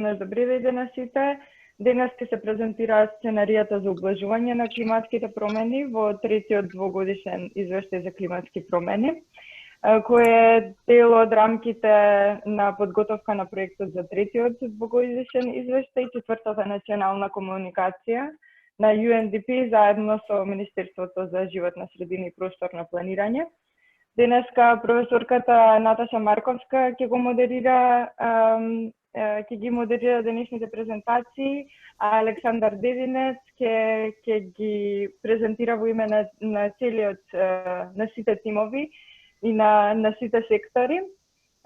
Добри вечер на сите. Денес ќе се презентира сценаријата за ублажување на климатските промени во третиот двогодишен извештај за климатски промени, кој е дел од рамките на подготовка на проектот за третиот двогодишен извештај, четвртата национална комуникација на UNDP заедно со Министерството за животна средина и просторно планирање. Денеска професорката Наташа Марковска ќе ги модерира денешните презентации, а Александар Дединец ќе ги презентира во име на целиот на сите тимови и на сите сектори.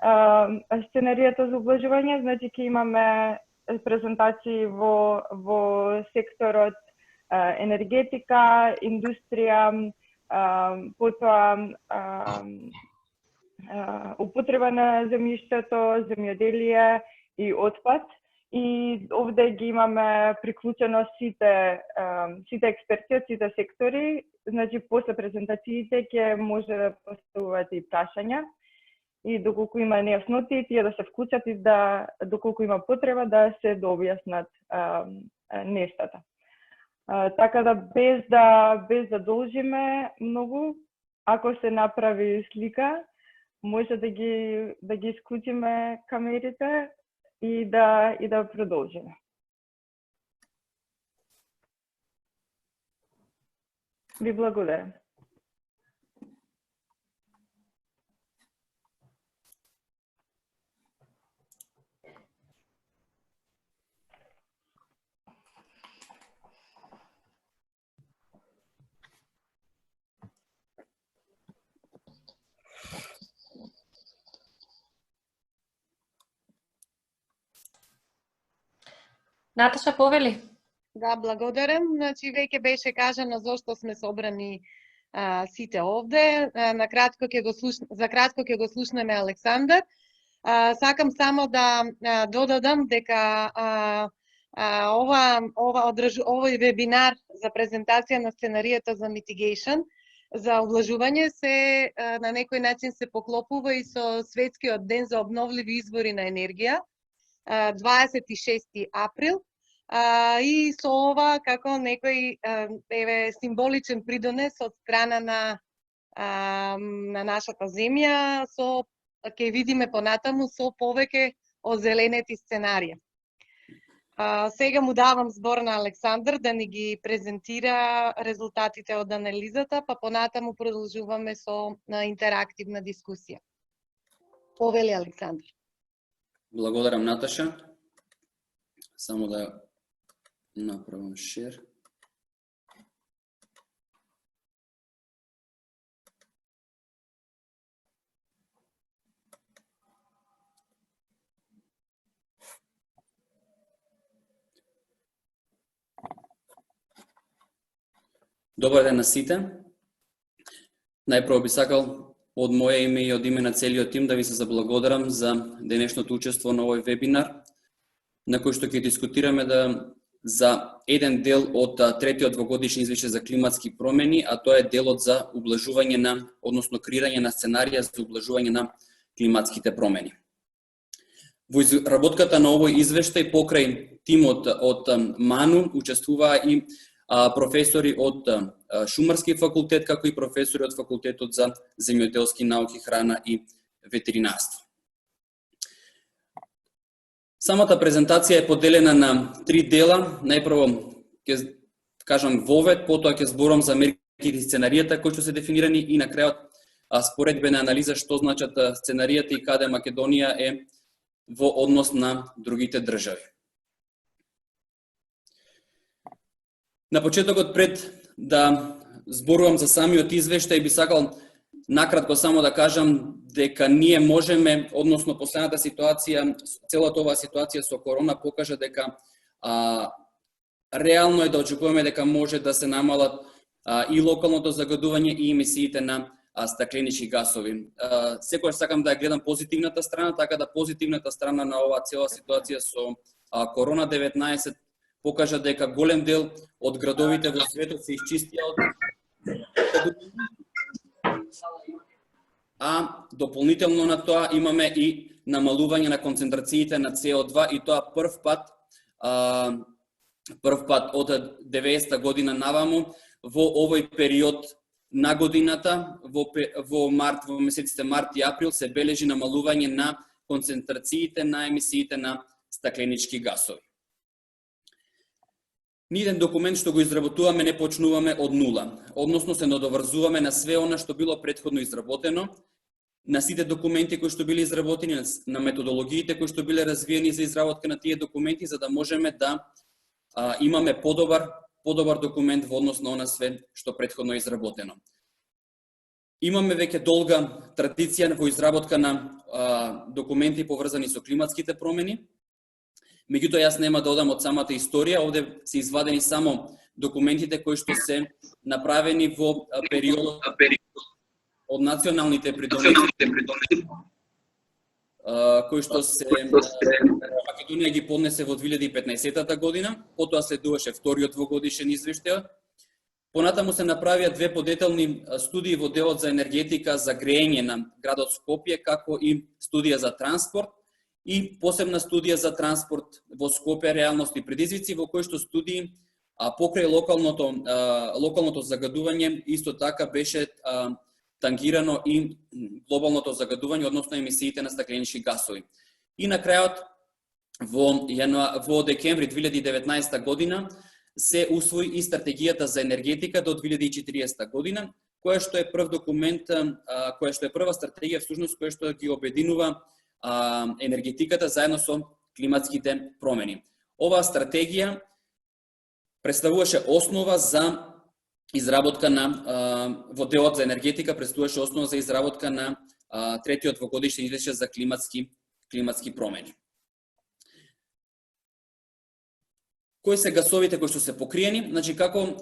Сценаријата за ублажување, значи ќе имаме презентации во секторот енергетика, индустрија, потоа употреба на земјиштето, земјоделие и отпад. И овде ги имаме приклучено сите експерти од сите сектори. Значи, после презентациите ќе може да поставувате и прашања. И доколку има нејасноти, тие да се вклучат и доколку има потреба да се дообјаснат нештата. Така да без да должиме многу, ако се направи слика, може да ги исклучиме камерите и да продолжиме. Ви благодарам. Наташа, повели? Да, благодарам. Значи, веќе беше кажано зошто сме собрани сите овде. За кратко ќе го слушнеме Александар. Сакам само да додадам дека овој вебинар за презентација на сценаријата за mitigation, за облажување се на некој начин се поклопува и со Светскиот ден за обновливи извори на енергија, 26 април, и со ова како некој символичен придонес од страна на нашата земја, ќе видиме понатаму со повеќе озеленети сценарија. Сега му давам збор на Александар да ни ги презентира резултатите од анализата, па понатаму продолжуваме со интерактивна дискусија. Повели, Александар. Благодарам, Наташа. Само да направам шер. Добар ден на сите. Најпрво би сакал од моје име и од име на целиот тим да ви се заблагодарам за денешното учество на овој вебинар, на кој што ќе дискутираме за еден дел од третиот двогодишен извештај за климатски промени, а тоа е делот за ублажување односно креирање на сценарија за ублажување на климатските промени. Во изработката на овој извештај покрај тимот од МАНУ учествуваа и професори од Шумарски факултет, како и професори од факултетот за земјоделски науки, храна и ветеринарство. Самата презентација е поделена на 3 дела. Најпрво ќе кажам вовед, потоа ќе зборам за мерките и сценаријата кои што се дефинирани и на крајот споредбена анализа што значат сценаријата и каде Македонија е во однос на другите држави. На почетокот, пред да зборувам за самиот извештај, би сакал накратко само да кажам дека ние можеме, односно последната ситуација, целата оваа ситуација со корона покажа дека реално е да очекуваме дека може да се намалат и локалното загадување и емисиите на стакленички гасови. Секогаш сакам да ја гледам позитивната страна, така да позитивната страна на оваа цела ситуација со корона-19 покажа дека голем дел од градовите во светот се исчистија од а дополнително на тоа имаме и намалување на концентрациите на CO2 и тоа прв пат од 90-та година наваму во овој период на годината, во месеците март и април се бележи намалување на концентрациите на емисиите на стакленички гасови. Ниеден документ што го изработуваме не почнуваме од нула, односно се надоврзуваме на све она што било претходно изработено, на сите документи кои што биле изработени, на методологиите кои што биле развиени за изработка на тие документи, за да можеме да имаме подобар документ во однос на она све што претходно е изработено. Имаме веќе долга традиција во изработка на документи поврзани со климатските промени. Меѓутоа, јас нема да одам од самата историја, овде се извадени само документите кои што се направени во периодот од националните придонеси, кои што се Македонија ги поднесе во 2015 година, потоа следуваше вториот двогодишен извештај. Понатаму се направија две подетелни студии во делот за енергетика за грејење на градот Скопје, како и студија за транспорт и посебна студија за транспорт во Скопје, реалност и предизвици, во кои што студии покрај локалното загадување исто така беше тангирано и глобалното загадување, односно емисиите на стакленички гасови. И на крајот, во декември 2019 година, се усвои и стратегијата за енергетика до 2040 година, која што е прв документ, која што е прва стратегија всушност која што ги обединува енергетиката заедно со климатските промени. Оваа стратегија представуваше основа за изработка на во делот за енергетика представуваше основа за изработка на третиот двогодишен извештај за климатски промени. Кои се гасовите кои што се покриени? Значи, како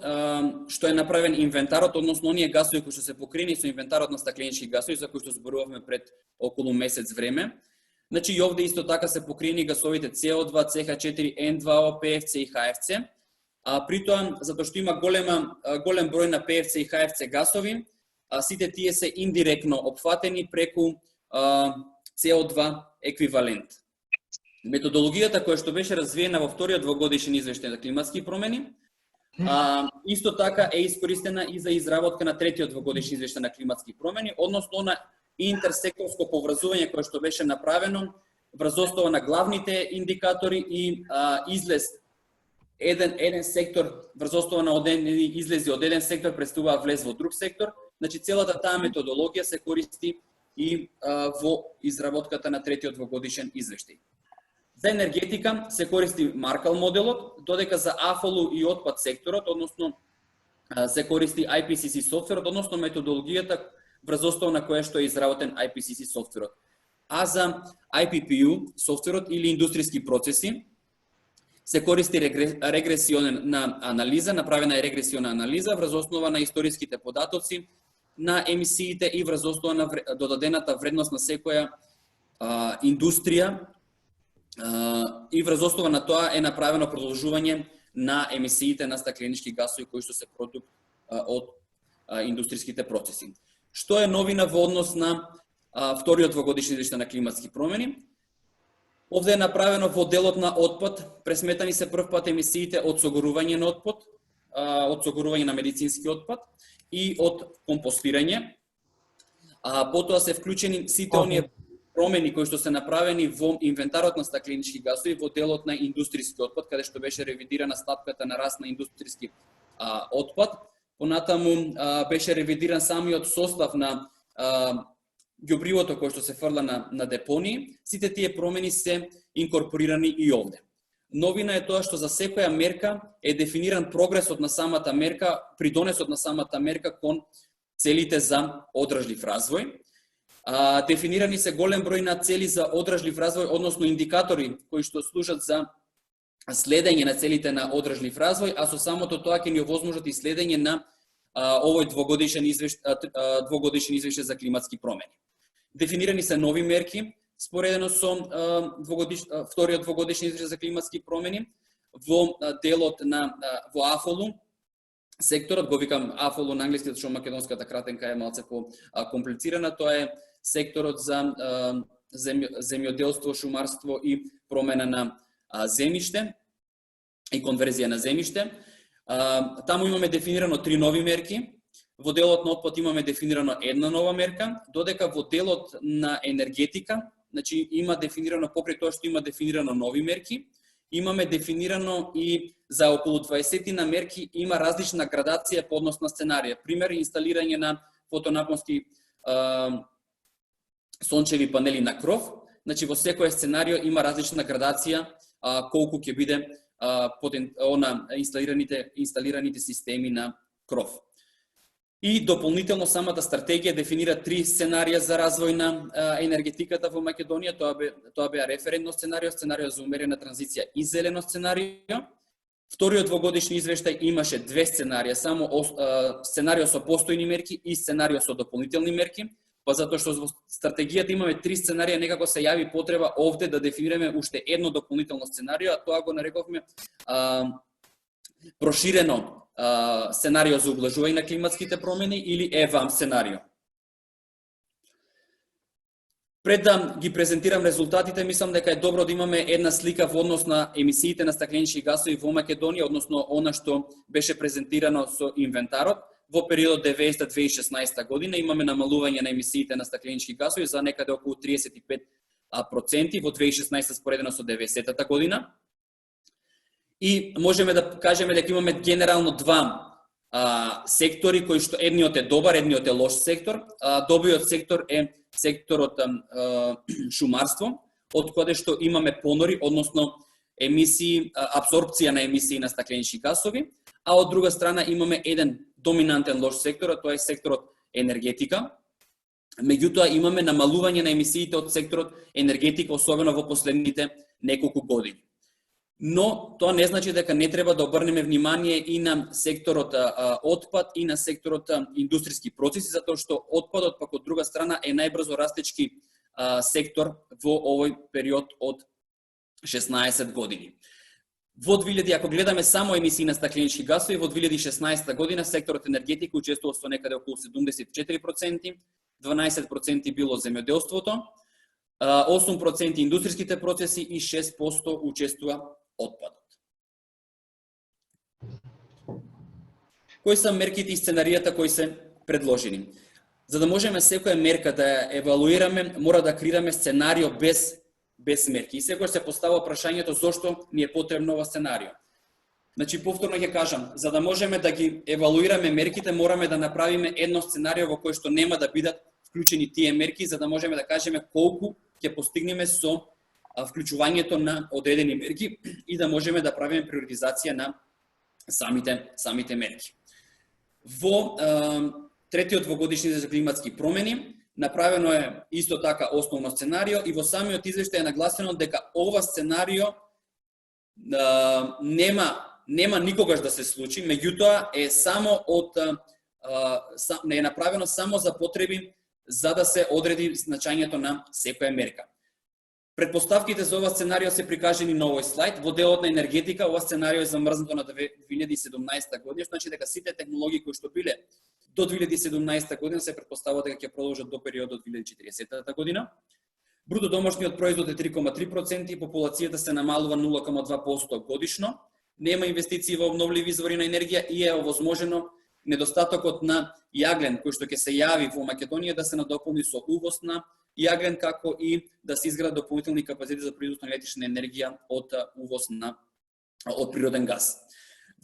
што е направен инвентарот, односно оние гасови кои што се покриени со инвентарот на стакленички гасови, за кои што зборувавме пред околу месец време. Значи, и овде исто така се покриени гасовите CO2, CH4, N2O, PFC и HFC. При тоа, затоа што има голем број на PFC и HFC гасови, сите тие се индиректно опфатени преку CO2 еквивалент. Методологијата која што беше развиена во вториот двогодишен извештај за климатски промени, исто така е искористена и за изработка на третиот двогодишен извештај на климатски промени, односно на интерсекторско поврзување кое што беше направено врз основа на главните индикатори и излез еден сектор врз основа на излези од еден сектор представува влез во друг сектор. Значи целата таа методологија се користи и во изработката на третиот двогодишен извештај. За енергетика се користи Маркал моделот, додека за АФОЛ и отпад секторот, односно се користи IPCC софтверот, односно методологијата врз основа на која што е изработен IPCC софтверот. А за IPPU софтверот или индустријски процеси се користи регресиона анализа, направена е регресиона анализа врз основа на историските податоци на емисиите и врз основа на додадената вредност на секоја индустрија и врз основа на тоа е направено продолжување на емисиите на стакленички гасови кои што се продукт од индустријските процеси. Што е новина во однос на вториот двогодишен извештај на климатски промени? Овде е направено во делот на отпад, пресметани се прв пат емисиите од согорување на отпад, од согорување на медицински отпад и од компостирање. Потоа се вклучени сите оние промени кои што се направени во инвентарот на стакленички гасови во делот на индустријски отпад, каде што беше ревидирана стапката на раст на индустријски отпад. Понатаму беше ревидиран самиот состав на ѓубривото кое што се фрла на депонии. Сите тие промени се инкорпорирани и овде. Новина е тоа што за секоја мерка е дефиниран прогресот на самата мерка, придонесот на самата мерка кон целите за одржлив развој. Дефинирани се голем број на цели за одржлив развој, односно индикатори кои што служат за следење на целите на одржлив развој, а со самото тоа ќе ни овозможат и следење на овој двогодишен извештај за климатски промени. Дефинирани се нови мерки споредено со вториот двогодишен извештај за климатски промени во делот во АФОЛ-у секторот, го викам АФОЛ на англиски, што македонската кратенка е малце по-комплицирана, тоа е секторот за земјоделство, шумарство и промена на земјиште и конверзија на земјиште. Таму имаме дефинирано 3 нови мерки. Во делот на отпад имаме дефинирано една нова мерка, додека во делот на енергетика, значи има дефинирано, покрај тоа што има дефинирано нови мерки, имаме дефинирано и за околу 20 на мерки има различна градација по однос на сценарија. Пример, инсталирање на фотонапонски сончеви панели на кров. Значи во секој сценарио има различна градација колку ќе биде инсталираните системи на кров. И дополнително самата стратегија дефинира 3 сценарија за развој на енергетиката во Македонија. Тоа беа референтно сценарио, сценарио за умерена транзиција и зелено сценарио. Вториот двогодишни извештај имаше 2 сценарија, само сценарио со постојни мерки и сценарио со дополнителни мерки, па затоа што во стратегијата имаме 3 сценарија, некако се јави потреба овде да дефинираме уште едно дополнително сценарио, а тоа го нарековме проширено сценарио за убlažување на климатските промени или ЕВАМ сценарио. Пред да ги презентирам резултатите, мислам дека е добро да имаме една слика во однос на емисиите на стакленички гасови во Македонија, односно она што беше презентирано со инвентарот. Во периодот 90-2016 година имаме намалување на емисиите на стакленички гасови за некаде околу 35%, во 2016 споредено со 90-та година. И можеме да кажеме дека имаме генерално 2 сектори кои што едниот е добар, едниот е лош сектор. Добриот сектор е секторот шумарство, од каде што имаме понори, односно емисии, апсорбција на емисии на стакленички гасови, а од друга страна имаме еден доминантен лош сектор, а тоа е секторот енергетика. Меѓутоа имаме намалување на емисиите од секторот енергетика, особено во последните неколку години. Но тоа не значи дека не треба да обрнеме внимание и на секторот отпад и на секторот индустријски процеси, затоа што отпадот пак од друга страна е најбрзо растечки сектор во овој период од 16 години. Ако гледаме само емисии на стакленички гасови, во 2016 година секторот енергетика учествува со некаде околу 74%, 12% било земјоделството, 8% индустријските процеси и 6% учествува отпадот. Кои се мерките и сценаријата кои се предложени? За да можеме секоја мерка да ја евалуираме, мора да креираме сценарио без мерки. И секој се постава прашањето зошто ни е потребно ова сценарио. Значи, повторно ќе кажам, за да можеме да ги евалуираме мерките, мораме да направиме едно сценарио во кое што нема да бидат вклучени тие мерки, за да можеме да кажеме колку ќе постигнеме со вклучувањето на одредени мерки и да можеме да правиме приоритизација на самите мерки. Во третиот двогодишни за климатски промени направено е исто така основно сценарио и во самиот извештај е нагласено дека ова сценарио нема никогаш да се случи, меѓутоа е е направено само за потреби за да се одреди значењето на секоја мерка. Предпоставките за ова сценарио се прикажени на овој слайд. Во делот на енергетика ова сценарио е замрзнато на 2017 година, значи дека сите технологии кои што биле до 2017 година се предпоставува дека ќе продолжат до периодот 2040 година. Бруто домашниот производ е 3,3% и популацијата се намалува 0,2% годишно. Нема инвестиции во обновливи извори на енергија и е овозможено недостатокот на јаглен кој што ќе се јави во Македонија да се надополни со увоз на јаглен, како и да се изградат дополнителни капацитети за производство на електрична енергија од увоз од природен газ.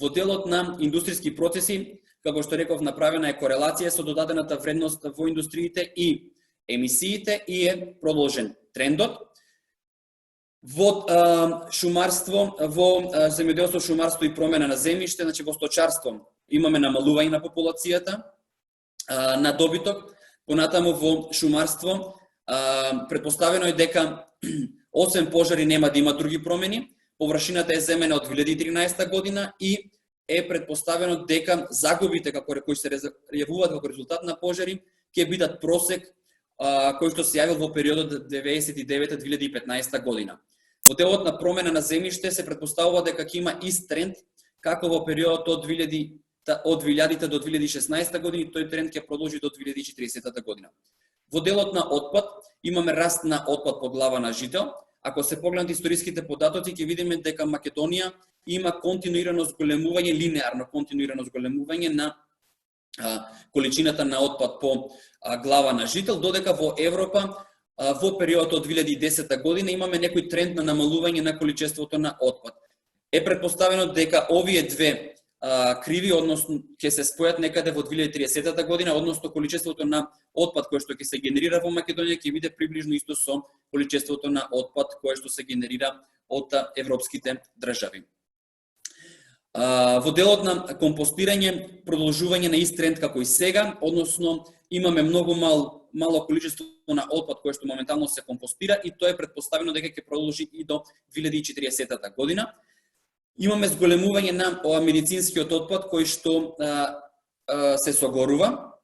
Во делот на индустријски процеси, како што реков, направена е корелација со додадената вредност во индустриите и емисиите и е продолжен трендот. Во шумарство, во земјоделство, шумарство и промена на земјиште, значи во сточарство имаме намалување на популацијата, на добиток, понатаму во шумарство предпоставено е дека освен пожари нема да има други промени, површината е земена од 2013 година и е предпоставено дека загубите кои се јавуваат како резултат на пожари ќе бидат просек кој што се јавил во периодот 1999-2015 година. Во делот на промена на земјиште се предпоставува дека ќе има ист тренд како во периодот од 2000 од 2000 до 2016 година и тој тренд ќе продолжи до 2040 година. Во делот на отпад имаме раст на отпад по глава на жител. Ако се погледнат историските податоци, ќе видиме дека Македонија има континуирано зголемување, линеарно континуирано зголемување на количината на отпад по глава на жител, додека во Европа во период од 2010 година имаме некој тренд на намалување на количеството на отпад. Е претпоставено дека овие две криви, односно ќе се спојат некаде во 2030 година, односно количеството на отпад кој што ќе се генерира во Македонија ќе биде приближно исто со количеството на отпад кое што се генерира од европските држави. Во делот на компостирање, продолжување на ист тренд како и сега, односно имаме многу мало количество на отпад кој што моментално се компостира и тоа е претпоставено дека ќе продолжи и до 2040 година. Имаме зголемување на медицинскиот отпад кој што се согорува.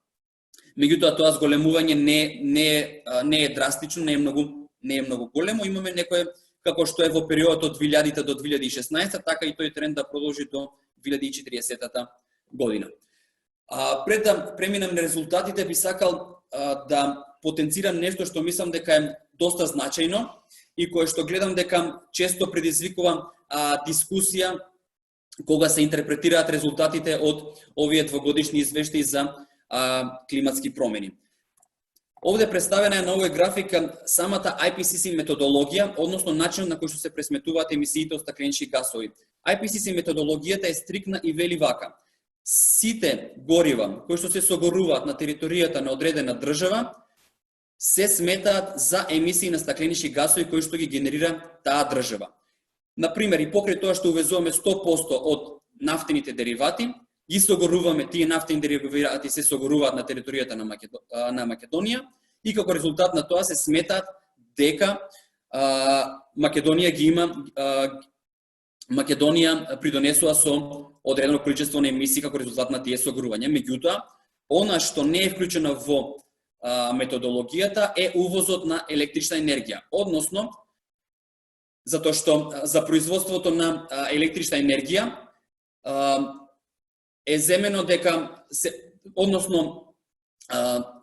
Меѓутоа тоа зголемување не е драстично, не е многу големо. Имаме некое како што е во период од 2000 до 2016, така и тој тренд да продолжи до 2040 година. Пред да преминам на резултатите, би сакал да потенцирам нешто што мислам дека е доста значајно и кое што гледам дека често предизвикува дискусија кога се интерпретираат резултатите од овие двогодишни извештаи за климатски промени. Овде представена е на овој график самата IPCC методологија, односно начинот на кој што се пресметуваат емисиите од стакленички гасови. IPCC методологијата е стрикна и вели вака: сите горива кои што се согоруваат на територијата на одредена држава се сметаат за емисии на стакленички гасови кои што ги генерира таа држава. Например, и покрај тоа што увезуваме 100% од нафтените деривати, ги согоруваме, тие нафтени деривати се согоруваат на територијата на Македонија и како резултат на тоа се сметаат дека Македонија придонесува со одредено количество на емисии како резултат на тие согорувања. Меѓутоа, она што не е вклучено во методологијата е увозот на електрична енергија, односно затоа што за производството на електрична енергија е земено дека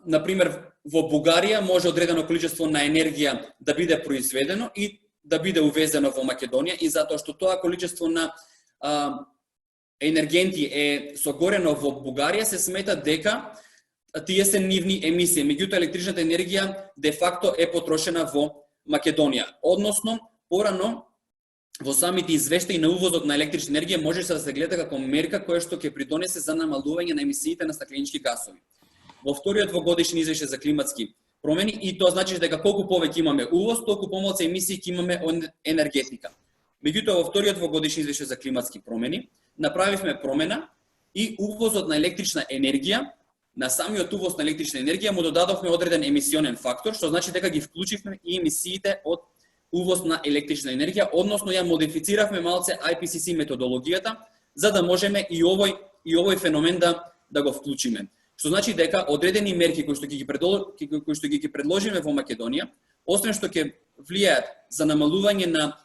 например во Бугарија може одредено количество на енергија да биде произведено и да биде увезено во Македонија и затоа што тоа количество на енергенти е согорено во Бугарија, се смета дека тие се нивни емисии. Меѓутоа електричната енергија де факто е потрошена во Македонија. Односно, порано во самите извештаи на увозот на електрична енергија може да се гледа како мерка која што ќе придонесе за намалување на емисиите на стакленички гасови. Во вториот двогодишен извештај за климатски промени, и тоа значи дека колку повеќе имаме увоз, толку помалку емисии ќе имаме од енергетика. Меѓутоа во вториот двогодишен извештај за климатски промени направивме промена и увозот на електрична енергија, на самиот увоз на електрична енергија му додадовме одреден емисионен фактор, што значи дека ги вклучивме и емисиите од увоз на електрична енергија, односно ја модифициравме малце IPCC методологијата за да можеме и овој феномен да го вклучиме. Што значи дека одредени мерки кои што ги предложиме во Македонија, освен што ќе влијаат за намалување на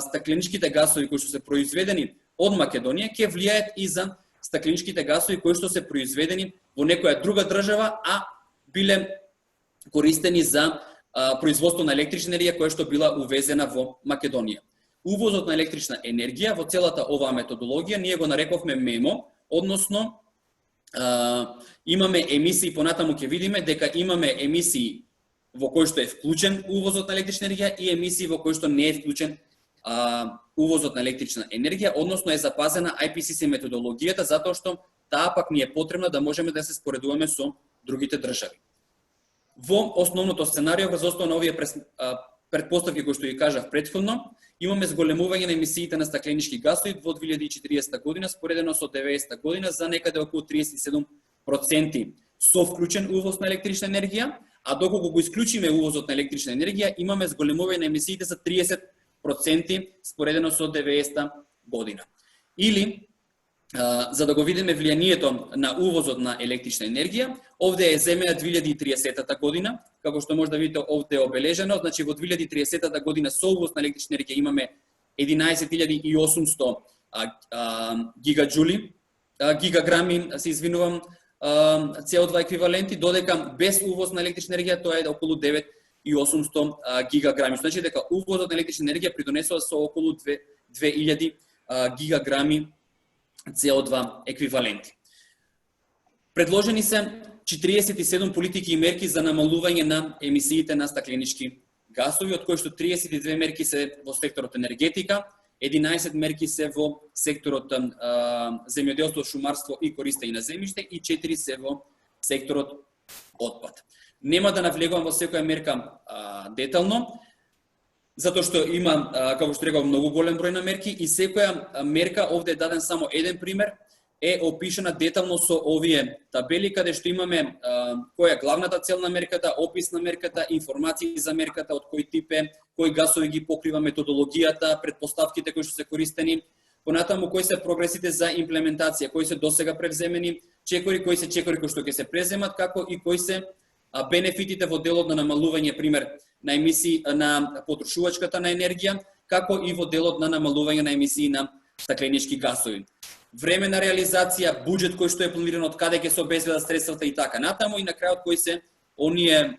стакленичките гасови кои што се произведени од Македонија, ќе влијаат и за стакленичките гасови кои што се произведени во некоја друга држава, а биле користени за производство на електрична енергија која што била увезена во Македонија. Увозот на електрична енергија во целата оваа методологија ние го нарековме МЕМО, односно имаме емисии, понатаму ќе видиме дека имаме емисии во кои што е вклучен увозот на електрична енергија и емисии во кои што не е вклучен увозот на електрична енергија, односно е запазена IPCC методологијата затоа што таа пак ни е потребна да можеме да се споредуваме со другите држави. Во основното сценарио врз основа на овие претпоставки кои што ги кажав претходно, имаме зголемување на емисиите на стакленички гасови во 2040 година споредено со 90 година за некаде околу 37% со вклучен увоз на електрична енергија, а доколку го исклучиме увозот на електрична енергија, имаме зголемување на емисиите за 30% споредено со 90 година. Или за да го видиме влијанието на увозот на електрична енергија, овде е земена 2030 година, како што може да видите овде е обележено, значи во 2030 година со увоз на електрична енергија имаме 11.800 гигаджули гигаграми, се извинувам, CO2 еквиваленти, додека без увоз на електрична енергија тоа е околу 9800 гигаграми. Значи дека увозот на електрична енергија придонесува со околу 2000 гигаграми CO2 еквиваленти. Предложени се 47 политики и мерки за намалување на емисиите на стакленички гасови, од кои што 32 мерки се во секторот енергетика, 11 мерки се во секторот земјоделство, шумарство и користење на земјиште и 4 се во секторот отпад. Нема да навлегувам во секоја мерка детално, затоа што има, како што реков, многу голем број на мерки и секоја мерка, овде е даден само еден пример, е опишана детално со овие табели, каде што имаме која е главната цел на мерката, опис на мерката, информации за мерката, од кој тип е, кои гасови ги покрива, методологијата, предпоставките кои што се користени, понатаму кои се прогресите за имплементација, кои се досега превземени чекори, кои се чекори кои што ќе се преземат, како и кои се бенефитите во делот на намалување, пример, на емисии на потрошувачката на енергија, како и во делот на намалување на емисии на стакленички гасови. Време на реализација, буџет кој што е планиран, од каде ќе се обезбедат средствата и така натаму, и на крајот кои се оние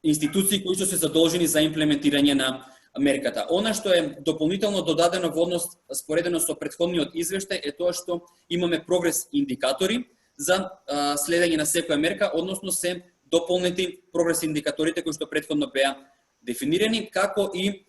институции кои што се задолжени за имплементирање на мерката. Она што е дополнително додадено во однос споредено со претходниот извештај е тоа што имаме прогрес индикатори за следење на секоја мерка, односно се дополнети прогрес индикаторите кои што претходно беа дефинирани, како и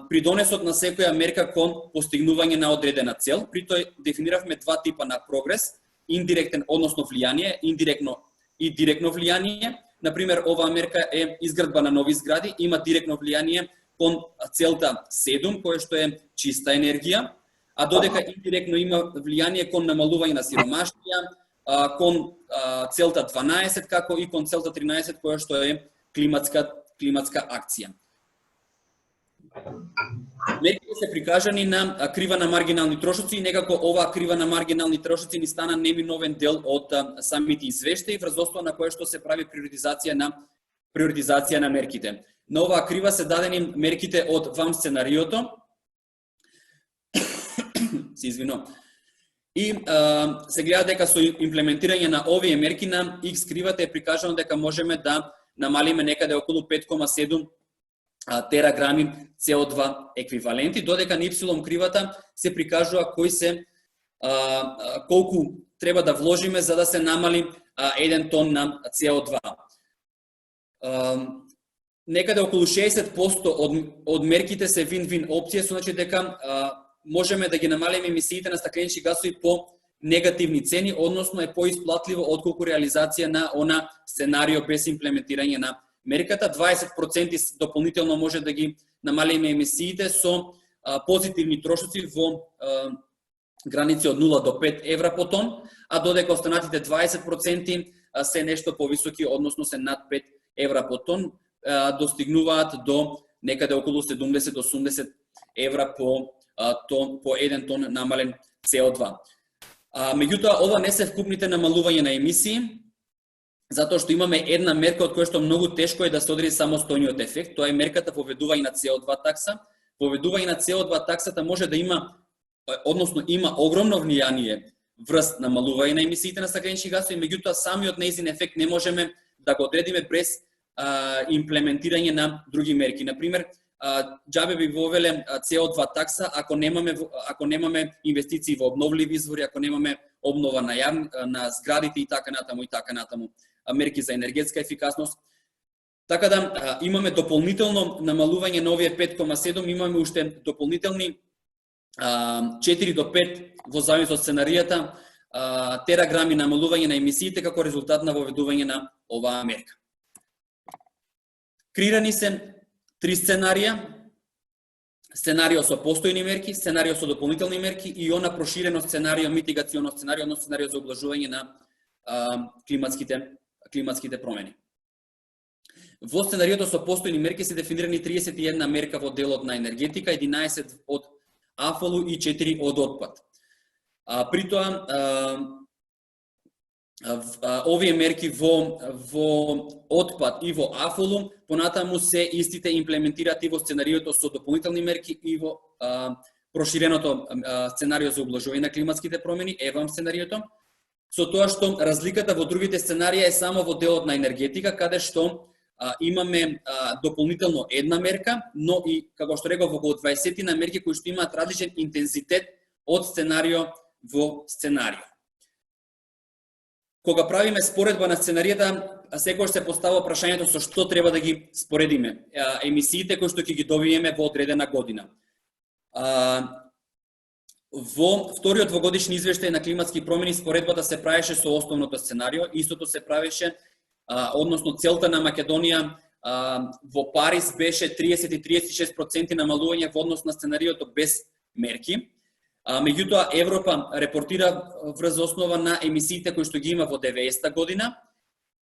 придонесот на секоја мерка кон постигнување на одредена цел. При тој дефиниравме два типа на прогрес, индиректен, односно влијание, индиректно и директно влијание. Например, оваа мерка е изградба на нови згради, има директно влијание кон целта 7, која што е чиста енергија, а додека индиректно има влијание кон намалување на сиромаштија, кон целта 12, како и кон целта 13, која што е климатска акција. Мерките се прикажани на крива на маргинални трошоци и некако оваа крива на маргинални трошоци ни стана неминовен дел од самите извештаи, врз основа на кое што се прави приоритизација на мерките. На оваа крива се дадени мерките од ВАМ сценариото. Се извинувам. И се гледа дека со имплементирање на овие мерки на X кривата е прикажано дека можеме да намалиме некаде околу 5,7 тераграми CO2 еквиваленти, додека на Y кривата се прикажува кои се колку треба да вложиме за да се намали 1 тон на CO2. Некаде околу 60% од мерките се вин-вин опција, значи дека можеме да ги намалиме емисиите на стакленички гасови по негативни цени, односно е поисплатливо отколку реализација на она сценарио без имплементирање на мерката. 20% дополнително може да ги намалиме емисиите со позитивни трошоци во граници од 0 до 5 евра по тон, а додека останатите 20% се нешто повисоки, односно се над 5 евра по тон, достигнуваат до некаде околу 70 до 80 евра по 1 тон намален CO2. Меѓутоа, ова не се вкупните намалување на емисии, затоа што имаме една мерка од која што многу тешко е да се одреди самостојниот ефект, тоа е мерката поведување на CO2 такса. Поведување на CO2 таксата може да има, односно има огромно влијание врз намалување на емисиите на стакленички гасови, меѓутоа самиот нејзин ефект не можеме да го одредиме без имплементирање на други мерки. Например, џабе би вовеле CO2 такса ако немаме инвестиции во обновливи извори, ако немаме обнова на зградите и така натаму, мерки за енергетска ефикасност. Така да имаме дополнително намалување на овие 5,7, имаме уште дополнителни 4 до 5 во зависност од сценаријата тераграми намалување на емисиите како резултат на воведување на оваа мерка. Креирани се 3 сценарија: сценарио со постојни мерки, сценарио со дополнителни мерки и она проширено сценарио, митигационо сценарио, односно сценарио за облажување на климатските промени. Во сценариото со постојни мерки се дефинирани 31 мерка во делот на енергетика, 11 од АФОЛУ и 4 од отпад. При тоа, овие мерки во отпад и во АФОЛУ понатаму се истите имплементираат и во сценариото со дополнителни мерки и во проширеното сценарио за ублажување на климатските промени, ЕВАМ сценариото, со тоа што разликата во другите сценарија е само во делот на енергетика, каде што имаме дополнително една мерка, но и, како што реков, околу 20 на мерки кои што имаат различен интензитет од сценарио во сценарио. Кога правиме споредба на сценаријата, секогаш се поставува прашањето со што треба да ги споредиме емисиите кои што ќе ги добиеме во одредена година. Во вториот двогодишни извештај на климатски промени споредбата се правеше со основното сценарио, истото се правеше, односно целта на Македонија во Париз беше 30 и 36% намалување во однос на сценариото без мерки. Меѓутоа, Европа репортира врз основа на емисиите кои што ги има во 90-та година,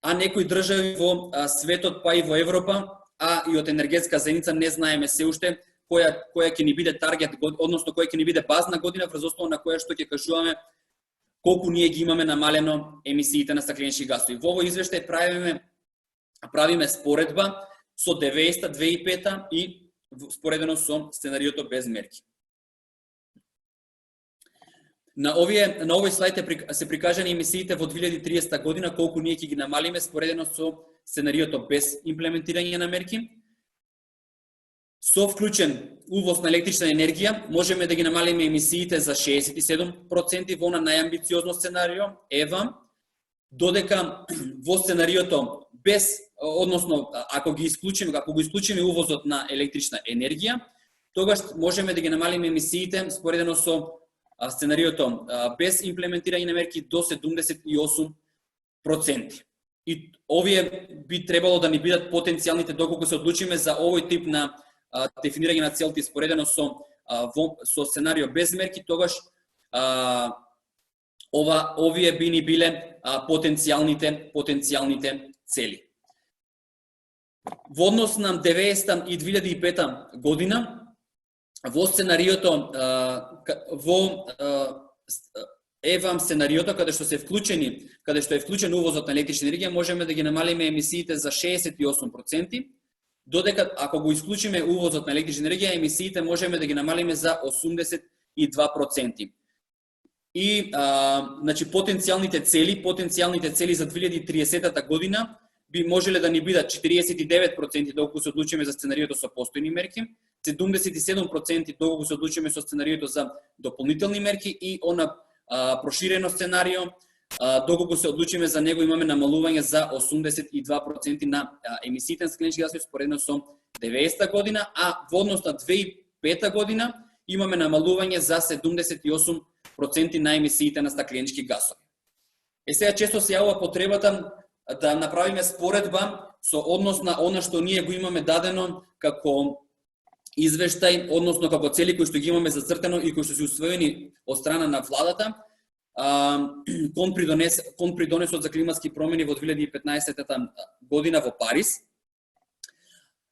а некои држави во светот, па и во Европа, а и од енергетска заедница не знаеме се уште која ќе ни биде таргет, односно која ќе ни биде базна година врз основа на која што ќе кажуваме колку ние ги имаме намалено емисиите на стакленички газови. Во овој извештај правиме споредба со 90-та, 2005-та и споредено со сценариото без мерки. На овој слайд се прикажани емисиите во 2030 година, колку ние ќе ги намалиме споредено со сценариото без имплементирање на мерки. Со вклучен увоз на електрична енергија, можеме да ги намалиме емисиите за 67% во најамбициозно сценарио, ЕВАМ, додека во сценариото без, односно, ако го исклучиме увозот на електрична енергија, тогаш можеме да ги намалиме емисиите споредено со сценариото без имплементирање на мерки до 78%. И овие би требало да ни бидат потенцијалните доколку се одлучиме за овој тип на дефинирање на целти споредено со сценарио без мерки, тогаш овие би ни биле потенцијалните цели. Во однос на 90-та и 2005 година, во сценариото, во ЕВАМ сценариото, каде што е вклучен увозот на електрична енергија, можеме да ги намалиме емисиите за 68%, додека ако го исклучиме увозот на електрична енергија, емисиите можеме да ги намалиме за 82%. И значи потенцијалните цели за 2030 година би можеле да ни бидат 49% доколку се одлучиме за сценариото со постојни мерки, 77% доколку се одлучиме со сценариото за дополнителни мерки и проширено сценарио, доколку се одлучиме за него имаме намалување за 82% на емисиите на стакленички газови споредно со 90-та година, а во однос на 2005 година имаме намалување за 78% на емисиите на стакленички газови. Сега често се јавува потребата да направиме споредба со однос на она што ние го имаме дадено како извештај, односно како цели кои што ги имаме зацртено и кои што се усвоени од страна на владата, кон придонесот за климатски промени во 2015 година во Париз.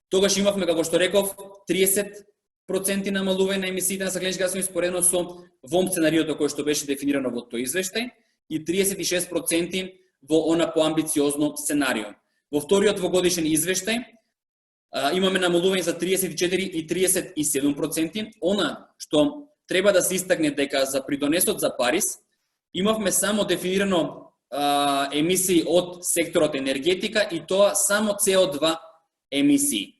Тогаш имавме, како што реков, 30% намалување на емисиите на стакленички газови споредно со ВОМ сценариото кое што беше дефинирано во тој извештај и 36% во она поамбициозно сценарио. Во вториот двогодишен извештај имаме намалување за 34 и 37%. Она што треба да се истакне дека за придонесот за Париз имавме само дефинирано емисии од секторот енергетика и тоа само CO2 емисии.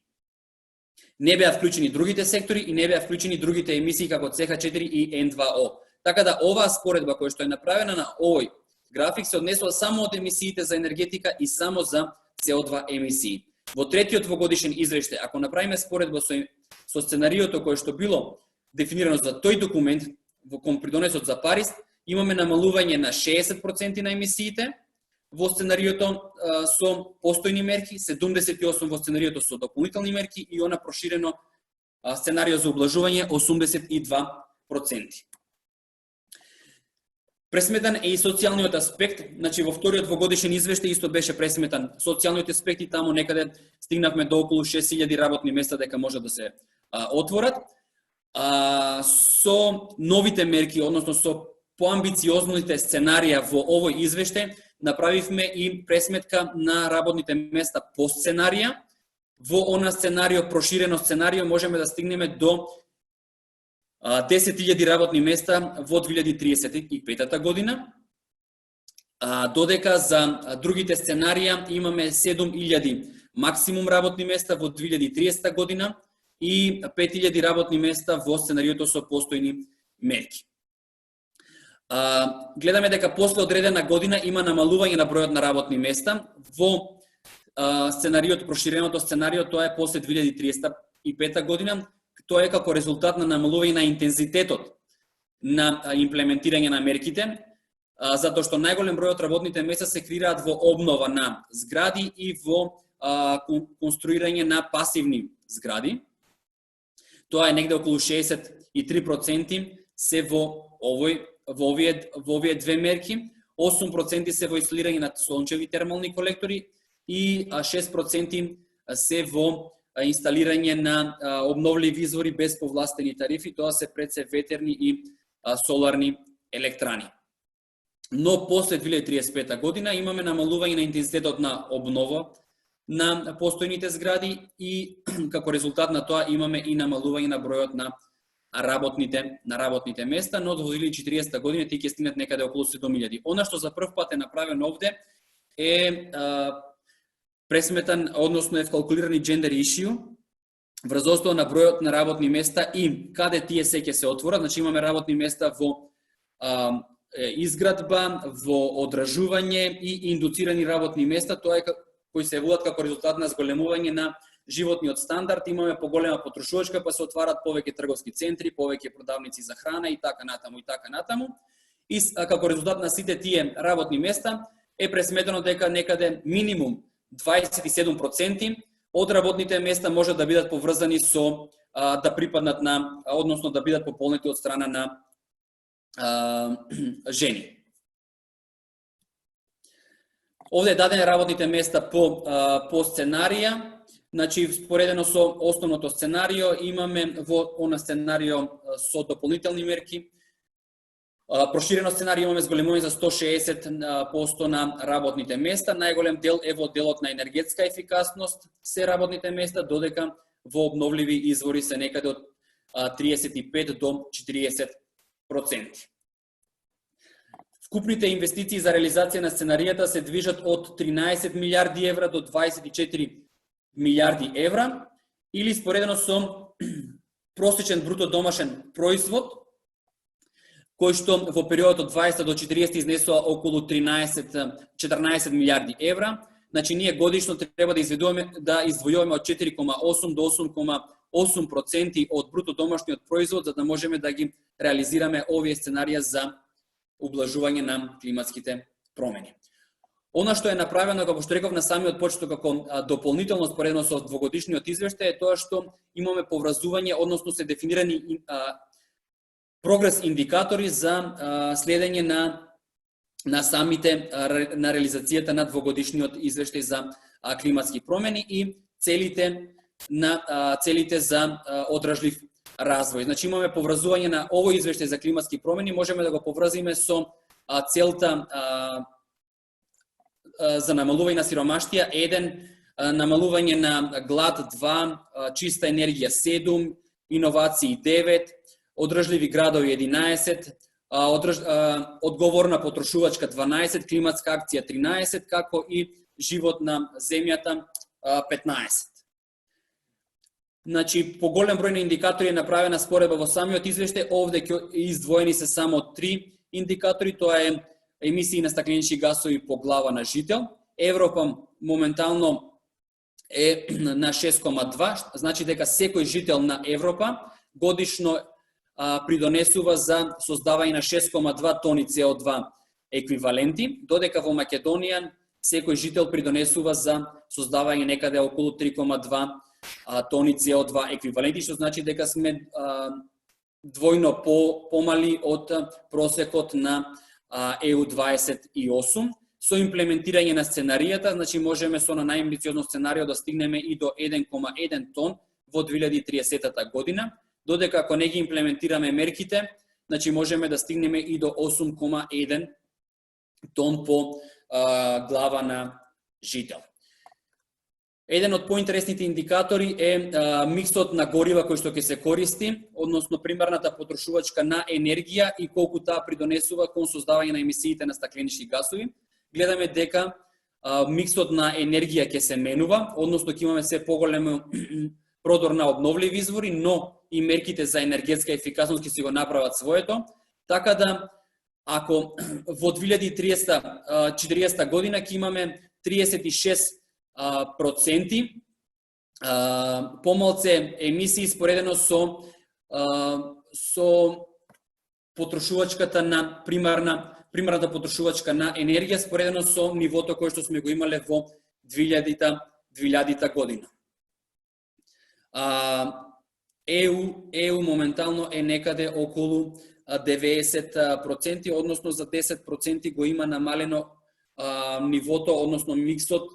Не беа вклучени другите сектори и не беа вклучени другите емисии како CH4 и N2O. Така да оваа споредба која што е направена на овој график се однесува само од емисиите за енергетика и само за CO2 емисии. Во третиот двогодишен извештај, ако направиме споредба со сценариото кое што било дефинирано за тој документ во придонесот за Париз, имаме намалување на 60% на емисиите во сценариото со постојни мерки, 78% во сценариото со дополнителни мерки и она проширено сценарио за ублажување 82%. Пресметан е и социјалниот аспект, значи во вториот двогодишен извештај исто беше пресметан социјалниот аспект и таму некаде стигнавме до околу 6000 работни места дека може да се отворат. Со новите мерки, односно со поамбициозните сценарија во овој извештај, направивме и пресметка на работните места по сценарија. Во она сценарио, проширено сценарио, можеме да стигнеме до 10.000 работни места во 2035 година, додека за другите сценарија имаме 7.000 максимум работни места во 2030 година и 5.000 работни места во сценариото со постојни мерки. Гледаме дека после одредена година има намалување на бројот на работни места. Во сценариот, проширеното сценарио, тоа е после 2035 година, тоа е како резултат на намалување на интензитетот на имплементирање на мерките, затоа што најголем број од работните места се креираат во обнова на згради и во конструирање на пасивни згради. Тоа е негде околу 63% се во овие две мерки, 8% се во инсталирање на сончеви термални колектори и 6% се во инсталирање на обновливи извори без повластени тарифи, тоа се пред се ветерни и соларни електрани. Но после 2035 година имаме намалување на интензитетот на обнова на постојните згради и како резултат на тоа имаме и намалување на бројот на работните места, но до 2040 година тие ќе стигнат некаде околу 7.000. Она што за прв пат е направено овде е пресметан, односно е вкалкулирани gender issue врз основа на бројот на работни места и каде тие се ќе се отворат. Значи имаме работни места во изградба, во одражување и индуцирани работни места, тоа е кои се явуваат како резултат на зголемување на животниот стандард, имаме поголема потрошувачка, па се отварат повеќе трговски центри, повеќе продавници за храна и така натаму. И како резултат на сите тие работни места е пресметено дека некаде минимум 27% од работните места може да бидат поврзани со да припаднат на, односно да бидат пополнети од страна на жени. Овде е дадени работните места по сценарија. Значи, споредено со основното сценарио, имаме во она сценарио со дополнителни мерки. Проширено сценарио имаме зголемување за 160% на работните места. Најголем дел е во делот на енергетска ефикасност се работните места, додека во обновливи извори се некаде од 35 до 40%. Вкупните инвестиции за реализација на сценаријата се движат од 13 милиарди евра до 24 милиарди евра, или споредено со просечен бруто домашен производ, кој што во периодот од 20 до 40 изнесува околу 14 милиарди евра. Значи, ние годишно треба да издвојуваме од 4,8 до 8,8% од бруто домашниот производ, за да можеме да ги реализираме овие сценарија за ублажување на климатските промени. Она што е направено, како што реков на самиот почеток, како дополнително споредно со двогодишниот извештај, е тоа што имаме поврзување, односно се дефинирани прогрес индикатори за следење на самите на реализацијата на двогодишниот извештај за климатски промени и целите за одражлив развој. Значи имаме поврзување на овој извештај за климатски промени, можеме да го поврзиме со целта за намалување на сиромаштија 1, намалување на глад 2, чиста енергија 7, иновации 9, одржливи градови 11, одговорна потрошувачка 12, климатска акција 13, како и живот на земјата 15. Значи, по голем број на индикатори е направена споредба во самиот извештај. Овде издвоени се само 3 индикатори, тоа е емисии на стакленички гасови по глава на жител. Европа моментално е на 6,2, значи дека секој жител на Европа годишно придонесува за создавање на 6,2 тони CO2 еквиваленти, додека во Македонија секој жител придонесува за создавање некаде околу 3,2 тони CO2 еквиваленти, што значи дека сме двојно помали од просекот на EU28. Со имплементирање на сценаријата, значи можеме со на најамбициозно сценарио да стигнеме и до 1,1 тон во 2030 година, додека ако не ги имплементираме мерките, значи можеме да стигнеме и до 8,1 тон по глава на жител. Еден од поинтересните индикатори е миксот на горива кој што ќе се користи, односно примерната потрошувачка на енергија и колку таа придонесува кон создавање на емисиите на стакленички гасови. Гледаме дека миксот на енергија ќе се менува, односно ќе имаме се поголем продор на обновливи извори, но и мерките за енергетска ефикасност ќе си го направат своето, така да ако во 2030-40 година ќе имаме 36% помалце емисии споредено со потрошувачката на примерната потрошувачка на енергија споредено со нивото кое што сме го имале во 2000 година. ЕУ моментално е некаде околу 90%, односно за 10% го има намалено нивото, односно миксот,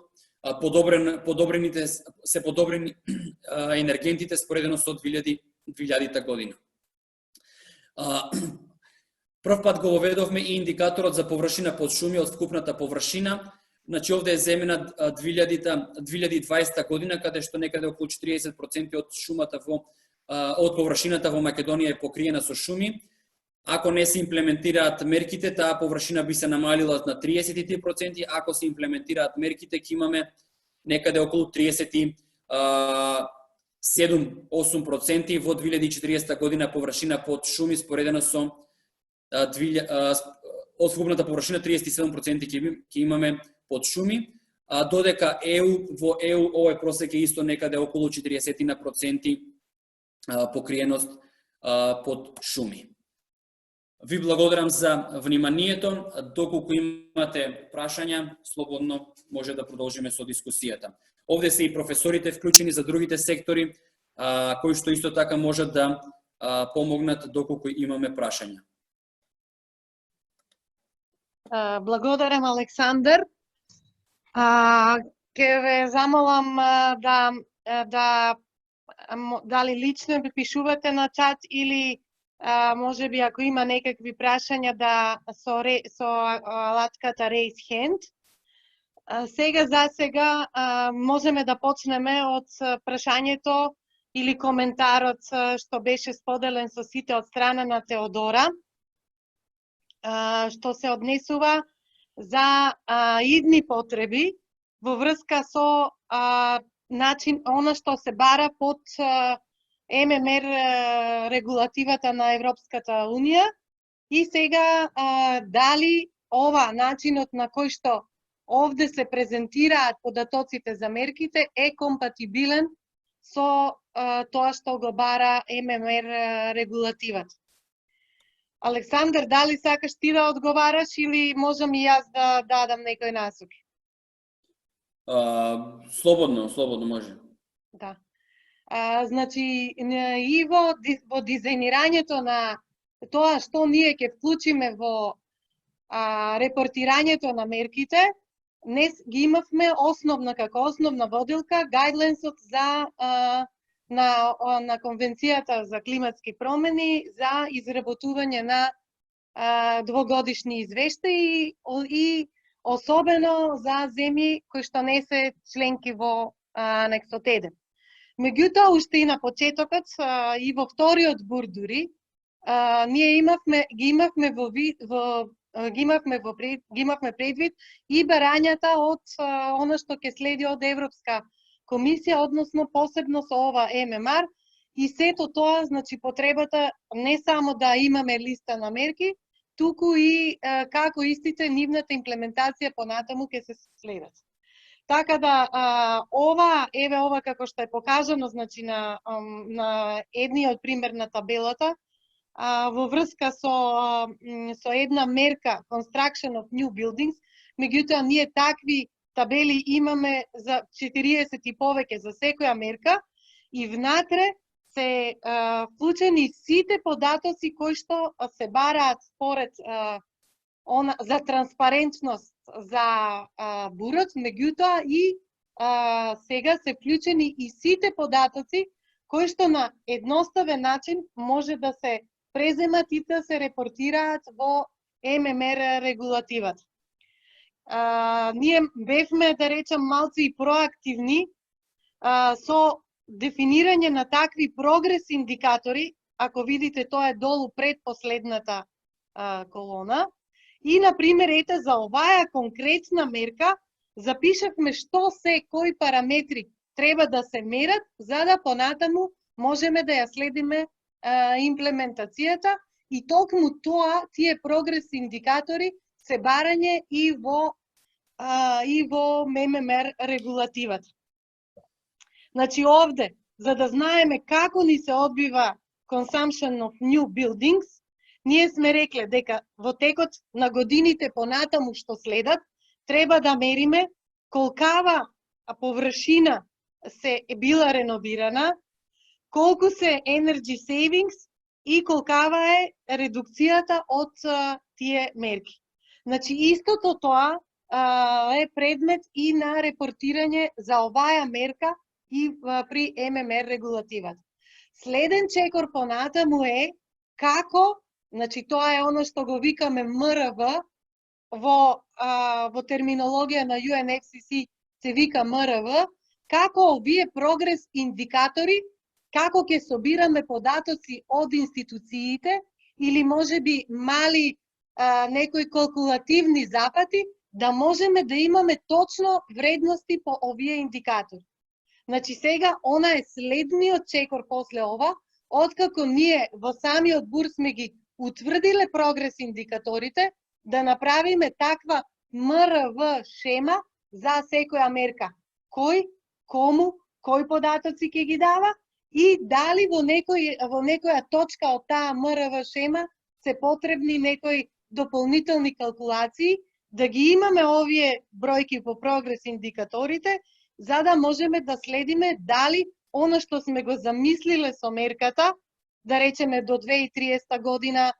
подобрени енергентите споредено со 2000 година. Прв пат го воведовме и индикаторот за површина под шуми од вкупната површина. Значи овде е земена 2020 година, каде што некаде околу 40% од шумата од површината во Македонија е покриена со шуми. Ако не се имплементираат мерките, таа површина би се намалила на 33%, ако се имплементираат мерките, ќе имаме некаде околу 37-8% во 2040 година површина под шуми споредено со од вкупната површина 37% ќе имаме под шуми, додека во ЕУ овој просек е исто некаде околу 40% покриеност под шуми. Ви благодарам за вниманието. Доколку имате прашања, слободно може да продолжиме со дискусијата. Овде се и професорите вклучени за другите сектори, кои што исто така можат да помогнат доколку имаме прашања. Благодарам, Александар. Ке ве замолам дали лично ви пишувате на чат или може би ако има некакви прашања со алатката Raise Hand. За сега можеме да почнеме од прашањето или коментарот што беше споделен со сите од страна на Теодора, што се однесува за идни потреби во врска со начин она што се бара под ММР регулативата на Европската Унија и сега дали ова начинот на кој што овде се презентираат податоците за мерките е компатибилен со тоа што го бара ММР регулативата. Александар, дали сакаш ти да одговараш или можам и јас да дадам некој насоки? Слободно може. Да. Значи, и во дизајнирањето на тоа што ние ќе вклучиме во репортирањето на мерките, днес ги имавме како основна водилка гайдлайнсот на Конвенцијата за климатски промени за изработување на двогодишни извештаи и особено за земји кои што не се членки во анексот 1. Меѓутоа, уште и на почетокот и во вториот бур дури, ние ги имавме предвид и барањата од она што ќе следи од Европска комисија, односно посебно со ова ММР и сето тоа, значи потребата не само да имаме листа на мерки, туку и како истите нивната имплементација понатаму ќе се следат. Така да ова како што е покажано, значи на едниот пример на табелата, во врска со една мерка Construction of New Buildings, меѓутоа ние такви табели имаме за 40 и повеќе за секоја мерка и внатре се вклучени сите податоци кои што се бараат според за транспарентност за бурот, меѓутоа и сега се вклучени и сите податоци кои што на едноставен начин може да се преземат и да се репортираат во ММР регулативата. Ние бевме, да речем, малци и проактивни со дефинирање на такви прогрес индикатори, ако видите тоа е долу пред последната колона, и на пример ете за оваа конкретна мерка запишавме што се, кои параметри треба да се мерат за да понатаму можеме да ја следиме имплементацијата и токму тоа тие прогрес индикатори се барање и во ММР регулативата. Значи овде, за да знаеме како ни се одбива consumption of new buildings, ние сме рекле дека во текот на годините понатаму што следат, треба да мериме колкава површина се е била реновирана, колку се energy savings и колкава е редукцијата од тие мерки. Значи истото тоа е предмет и на репортирање за оваа мерка и при ММР регулативата. Следен чекор понатаму е како, значи тоа е оно што го викаме МРВ, во терминологија на UNFCCC се вика МРВ, како овие прогрес индикатори, како ќе собираме податоци од институциите или можеби мали некои калкулативни запати, да можеме да имаме точно вредности по овие индикатори. Значи сега, она е следниот чекор после ова, откако ние во самиот БУР сме ги утврдиле прогрес индикаторите, да направиме таква МРВ шема за секоја мерка. Кој, кому, кои податоци ќе ги дава и дали во некоја точка од таа МРВ шема се потребни некои дополнителни калкулации, да ги имаме овие бројки по прогрес индикаторите, за да можеме да следиме дали она што сме го замислиле со мерката, да речеме до 2030 година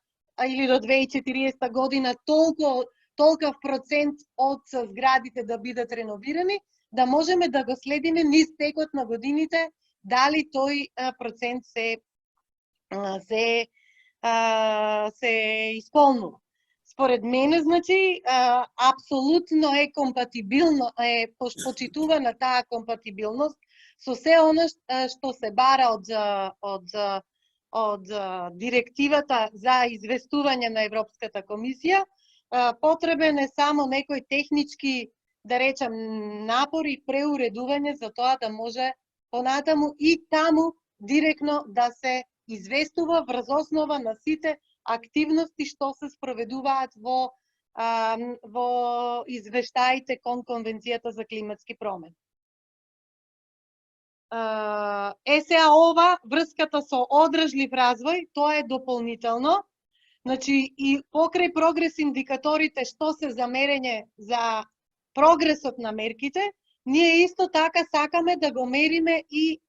или до 2040 година толков процент од зградите да бидат реновирани, да можеме да го следиме низ текот на годините дали тој процент се исполнува. Според мене, значи, апсолутно е компатибилно, е почитувана таа компатибилност со се оно што се бара од директивата за известување на Европската комисија. Потребен е само некој технички, да речем, напори и преуредување за тоа да може понатаму и таму директно да се известува врз основа на сите активности што се спроведуваат во извештаите кон Конвенцијата за климатски промени. Сега ова, врската со одржлив развој, тоа е дополнително. Значи, и покрај прогрес индикаторите што се за мерење за прогресот на мерките, ние исто така сакаме да го мериме и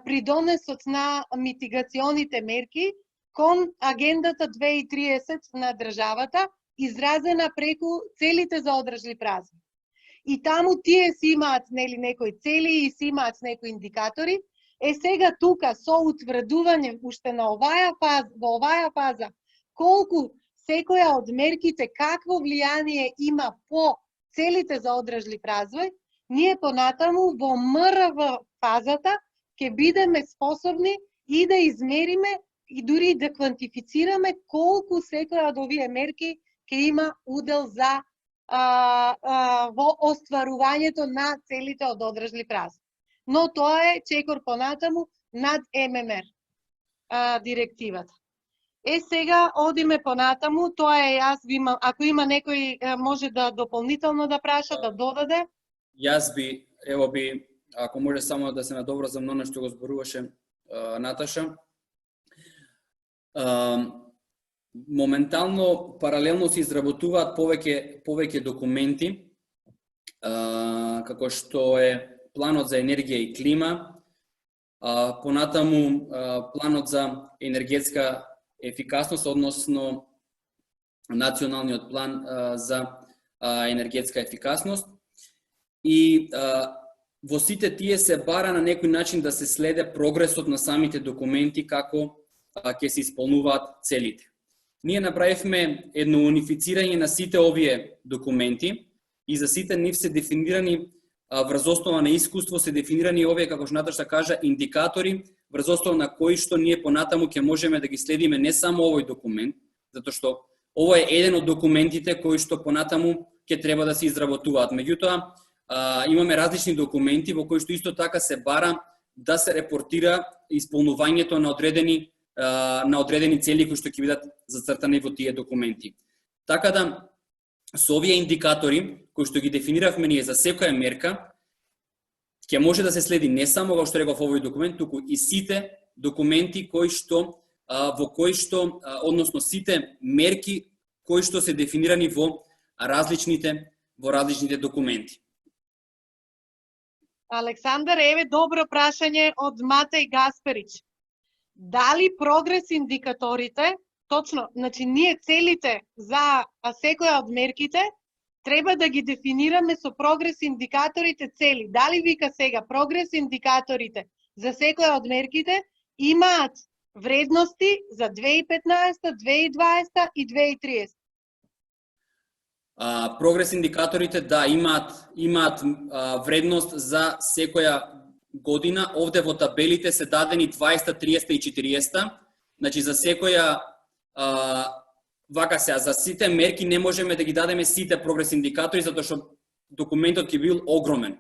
придонесот на митигационите мерки кон агендата 2030 на државата, изразена преку целите за одржлив развој. И таму тие си имаат некои цели и си имаат некои индикатори. Сега тука со утврдување уште на во оваа фаза, колку секоја од мерките какво влијание има по целите за одржлив развој, ние понатаму во МРВ фазата ќе бидеме способни и да измериме и дури да квантифицираме колку секоја од овие мерки ќе има удел за во остварувањето на целите од одржлив развој. Но тоа е чекор понатаму над ММР директивата. Сега одиме понатаму, тоа е ако има некој може да дополнително да праша, да додаде. Јас ако може само да се надоврзам на она што го зборуваше Наташа. Моментално, паралелно се изработуваат повеќе документи, како што е планот за енергија и клима, понатаму планот за енергетска ефикасност, односно националниот план за енергетска ефикасност. И во сите тие се бара на некој начин да се следе прогресот на самите документи како ќе се исполнуваат целите. Ние направивме едно унифицирање на сите овие документи и за сите нив се дефинирани врз основа на искуство се дефинирани овие, како што Наташа кажа, индикатори, врз основа на кои што ние понатаму ќе можеме да ги следиме не само овој документ, затоа што ова е еден од документите кои што понатаму ќе треба да се изработуваат. Меѓутоа, имаме различни документи во кои што исто така се бара да се репортира исполнувањето на одредени цели кои што ќе бидат зацртани во тие документи. Така да, со овие индикатори кои што ги дефиниравме ние за секоја мерка, ќе може да се следи не само како што реков овој документ, туку и сите документи кои што односно сите мерки кои што се дефинирани во различните документи. Александар, еве добро прашање од Матеј Гасперич. Дали прогрес индикаторите, точно, значи ние целите за секоја од мерките треба да ги дефинираме со прогрес индикаторите цели. Дали вика сега прогрес индикаторите за секоја од мерките имаат вредности за 2015, 2020 и 2030? Прогрес индикаторите, да, имаат вредност за секоја година. Овде во табелите се дадени 20, 30 и 40. Значи за секоја вака се, за сите мерки не можеме да ги дадеме сите прогрес индикатори затоа што документот ќе бил огромен.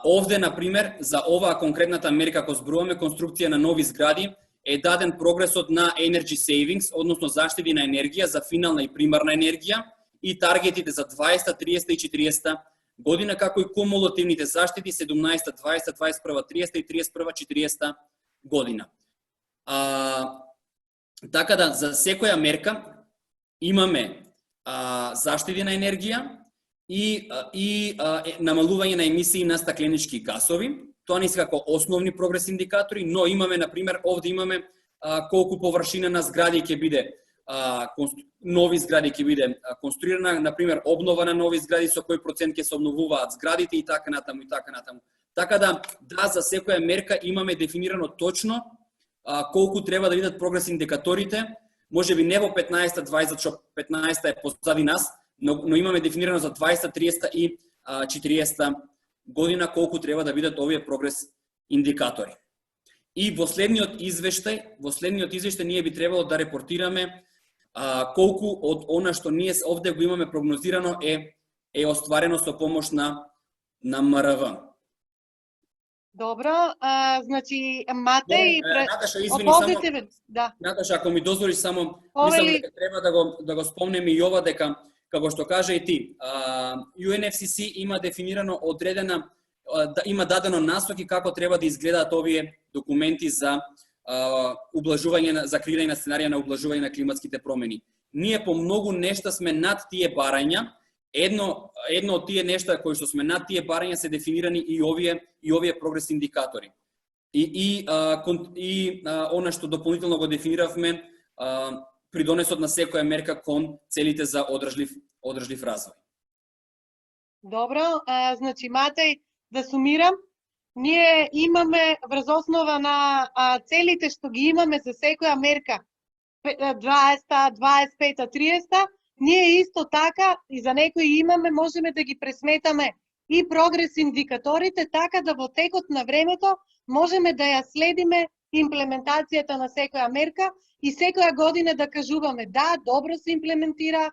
Овде, например, за оваа конкретната мерка, ако зборуваме конструкција на нови згради, е даден прогресот на energy savings, односно заштеди на енергија за финална и примарна енергија и таргетите за 20, 30 и 40 година, како и кумулативните заштеди 17, 20, 21, 30 и 31, 40 година. Така да, за секоја мерка имаме заштеди на енергија и намалување на емисии на стакленички гасови. Тоа не се како основни прогрес индикатори, но имаме, например, овде имаме колку површина на згради ќе биде, нови згради ќе биде конструирана, например, обнова на нови згради, со кој процент ќе се обновуваат зградите и така натаму и така натаму. Така да, за секоја мерка имаме дефинирано точно колку треба да бидат прогрес индикаторите, можеби не во 15-20, зашто 15 е позади нас, но имаме дефинирано за 20, 30 и 40 година колку треба да бидат овие прогрес индикатори. И во следниот извештај ние би требало да репортираме колку од она што ние овде го имаме прогнозирано е остварено со помош на МРВ. Добро, значи Матеј, Наташа, извини само. Да. Наташа, ако ми дозволиш само, мислам дека треба да го спомнеме и ова дека како што кажа и ти, UNFCCC има дефинирано има дадено насоки како треба да изгледаат овие документи за ублажување за креирање на сценарија на ублажување на климатските промени. Ние по многу нешта сме над тие барања. Едно од тие нешта кои што сме над тие барања се дефинирани и овие прогрес индикатори. И она што дополнително го дефиниравме придонесот на секоја мерка кон целите за одржлив развој. Добро, значи Матеј, да сумирам, ние имаме врз основа на целите што ги имаме за секоја мерка 20, 25, 30, ние исто така и за некои имаме, можеме да ги пресметаме и прогрес индикаторите, така да во текот на времето можеме да ја следиме имплементацијата на секоја мерка и секоја година да кажуваме да, добро се имплементира,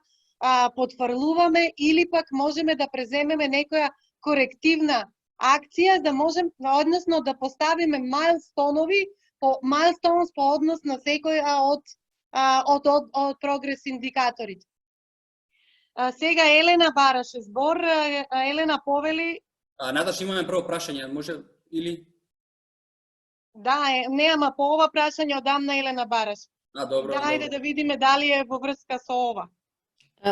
потврлуваме или пак можеме да преземеме некоја корективна акција, да можеме, односно да поставиме майлстоунс по однос на секоја од прогрес индикаторите. Сега Елена бараше збор. Елена повели. Наташа, имаме прво прашање, може или? Да, неама по ова прашање одам на Елена бараш. Добро. Ајде да видиме дали е во врска со ова.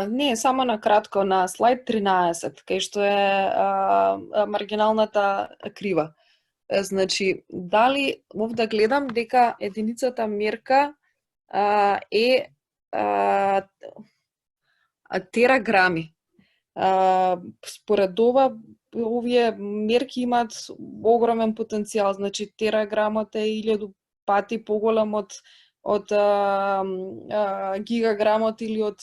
Не, само на кратко на слайд 13, кај што е маргиналната крива. Значи, дали овде гледам дека единицата мерка е тераграми. Според ова, овие мерки имаат огромен потенцијал, значи тераграмот е 1000 пати поголем од гигаграмот или од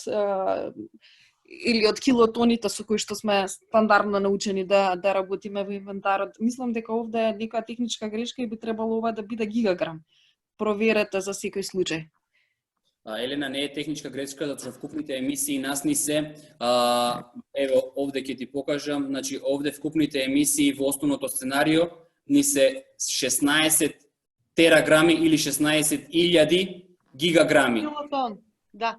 или од килотоните со кои што сме стандардно научени да работиме во инвентарот. Мислам дека овде е некоја техничка грешка и би требало ова да биде гигаграм. Проверете за секој случај. Елена, не е техничка грешка, затоа вкупните емисии нас ни се, ево овде ќе ти покажам, значи овде вкупните емисии во основното сценарио ни се 16 тераграми или 16.000 гигаграми. Килотон, да.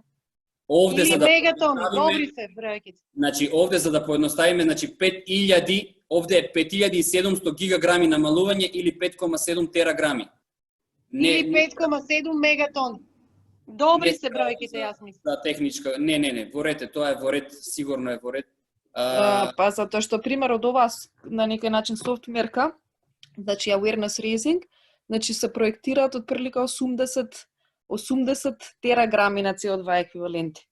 Овде Или за да мегатон, поедноставиме- добри се бројките. Значи овде за да поедноставиме, значи 5000, овде е 5700 гигаграми намалување или 5,7 тераграми. Или 5,7 мегатон. Добри се бројките, јас мислам. Да, техничка. Не, во ред е, тоа е во ред, сигурно е во ред. Па затоа што пример од ова на некој начин софт мерка, значи awareness raising, значи се проектираат од прилика 80 тераграми на CO2 еквиваленти.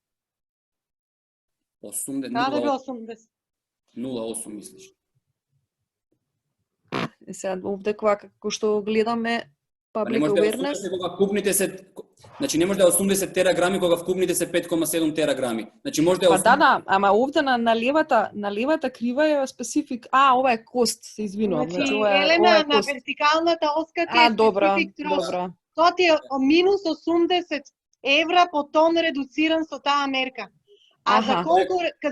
80, Каде бе 08, 80? 08 мислиш. Сега овде како што гледаме Па не public може да е awareness, 80 кога вкупните се, значи не може да е 80 тераграми кога вкупните се 5,7 тераграми. Значи може да е па 80. да, ама овде на левата крива е специфик. Ова е кост, се извинувам. Значи, ова е Елена, на кост. вертикалната оска е добра, специфик трошок. добра. Тоа ти е минус 80 евра по тон редуциран со таа мерка. А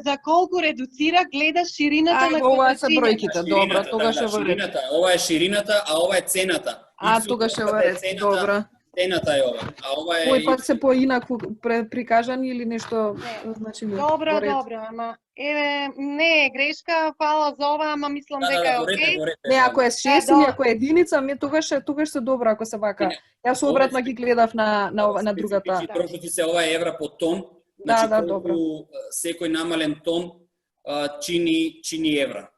за колку редуцира, гледаш ширината на ова се квадратината. бројките, добро, тогаш е во ред. Ширината, ова е ширината, а ова е цената. Тогаш е во ред, добро. Цената е ова. А ова е Кој пат се поинаку прикажани или нешто, значи не. Добро, во ред. ама не е грешка, фала за ова, ама мислам дека е во ред, окей. во ред. Не, ако е 6 или ако е единица, тогаш се добро ако се вака. Не, Јас обратно ги гледав на другата. Специфични трошоци се ова е евра по тон. Да, Значи да, колку добро. секој намален тон чини евра.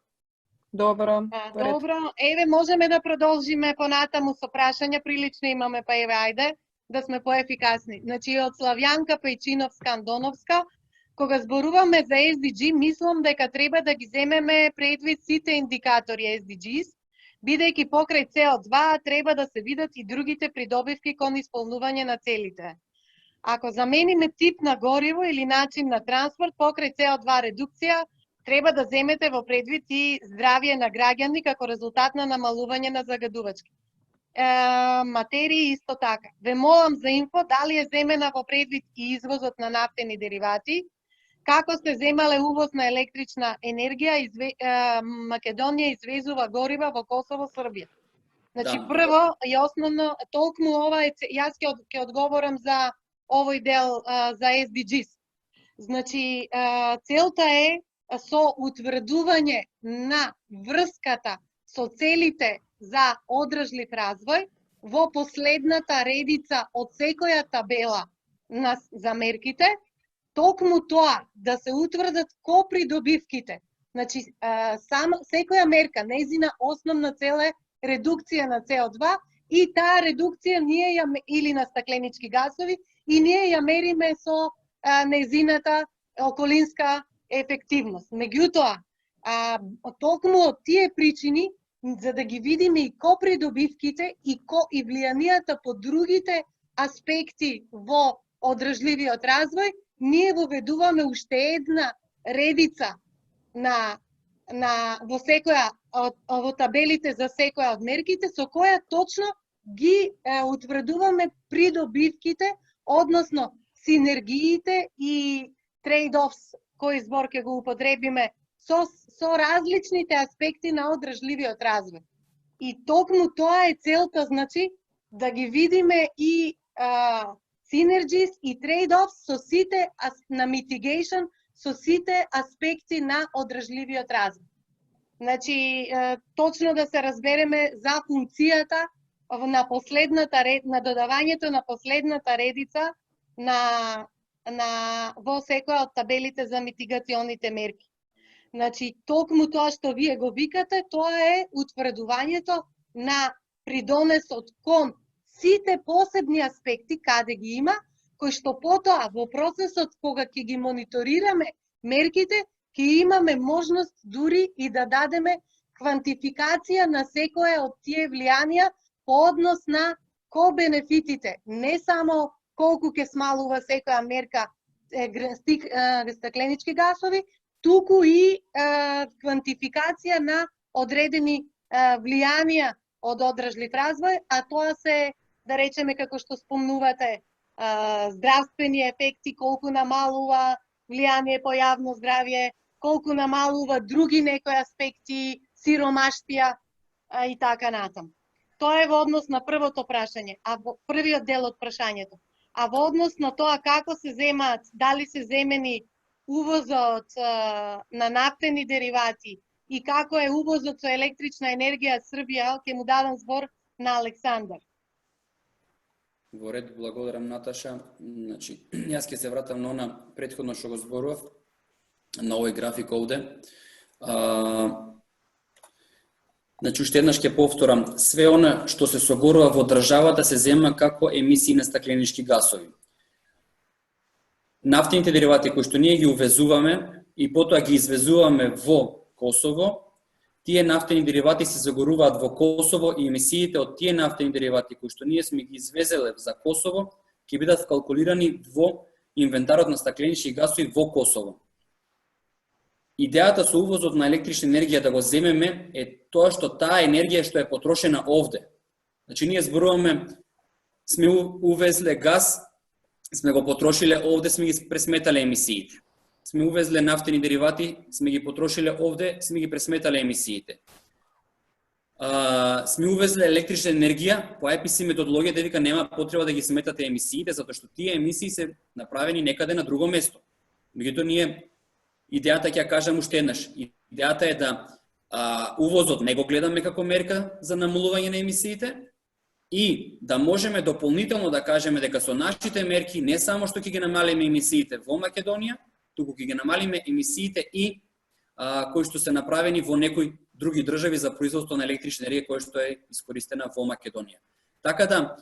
Добро. во ред. Добро, можеме да продолжиме понатаму со прашања, прилично имаме, па ајде, да сме поефикасни. Значи, од Славјанка Пејчиновска-Андоновска, кога зборуваме за SDG, мислам дека треба да ги земеме предвид сите индикатори SDGs, бидејќи покрај CO2 треба да се видат и другите придобивки кон исполнување на целите. Ако замениме тип на гориво или начин на транспорт покрај CO2 редукција, треба да земете во предвид и здравје на граѓани како резултат на намалување на загадувачки материи исто така. Ве молам за инфо дали е земена во предвид и извозот на нафтени деривати, како сте земале увоз на електрична енергија, Македонија извезува горива во Косово, Србија. Значи, Да. прво и основно, толкму ова е, јас ќе одговорам за овој дел за SDGs. Значи, целта е со утврдување на врската со целите за одржлив развој во последната редица од секоја табела за мерките, токму тоа да се утврдат копридобивките. Значи, секоја мерка, незина основна цел е редукција на CO2 и таа редукција ние или на стакленички гасови и ние ја мериме со незината околинска ефективност. Меѓутоа, токму од тие причини, за да ги видиме и копридобивките и влијанијата по другите аспекти во одржливиот развој, ние воведуваме уште една редица во секоја во табелите за секоја од мерките, со која точно ги утврдуваме придобивките, односно синергиите и трейд-офс, кој збор ќе го употребиме со различните аспекти на одржливиот развој. И токму тоа е целта, значи, да ги видиме и synergies и trade-offs со сите на mitigation, со сите аспекти на одржливиот развој. Значи, точно да се разбереме за функцијата на на додавањето на последната редица во секоја од табелите за митигационите мерки. Значи, токму тоа што вие го викате, тоа е утврдувањето на придонесот кон сите посебни аспекти каде ги има, кои што потоа во процесот кога ќе ги мониторираме мерките, ќе имаме можност дури и да дадеме квантификација на секоја од тие влијанија по однос на ко-бенефитите, не само колку ќе смалува секоја мерка стакленички гасови, туку и квантификација на одредени влијанија од одржлив развој, а тоа се, да речеме, како што спомнувате, здравствени ефекти, колку намалува влијание по јавно здравје, колку намалува други некои аспекти, сиромаштија и така натаму. Тоа е во однос на првото прашање, а во првиот дел од прашањето. А во однос на тоа како се земаат, дали се земени увозот на нафтени деривати и како е увозот со електрична енергија од Србија, ќе му дадам збор на Александар. Во ред, благодарам, Наташа. Значи, јас ќе се вратам на она претходно што го зборував, на овој график овде. Значи, уште еднаш ќе повторам, све она што се согорува во државата се зема како емисии на стакленички гасови. Нафтените деривати кои што ние ги увезуваме и потоа ги извезуваме во Косово, тие нафтени деривати се загоруваат во Косово и емисиите од тие нафтени деривати кои што ние сме ги извезеле за Косово ќе бидат вкалкулирани во инвентарот на стакленички гасови во Косово. Идејата со увозот на електрична енергија да го земеме е тоа што таа енергија што е потрошена овде. Значи ние зборуваме, сме увезле газ, сме го потрошиле овде, сме ги пресметале емисиите. Сме увезле нафтени деривати, сме ги потрошиле овде, сме ги пресметале емисиите. Сме увезле електрична енергија, по IPC методологија дека нема потреба да ги сметате емисиите, затоа што тие емисии се направени некаде на друго место. Меѓутоа ние идејата ќе ја кажам уште еднаш. Идејата е да увозот не го гледаме како мерка за намалување на емисиите и да можеме дополнително да кажеме дека со нашите мерки не само што ќе ги намалиме емисиите во Македонија, туку ќе ги намалиме емисиите и кои што се направени во некои други држави за производство на електрична енергија која што е искористена во Македонија. Така да,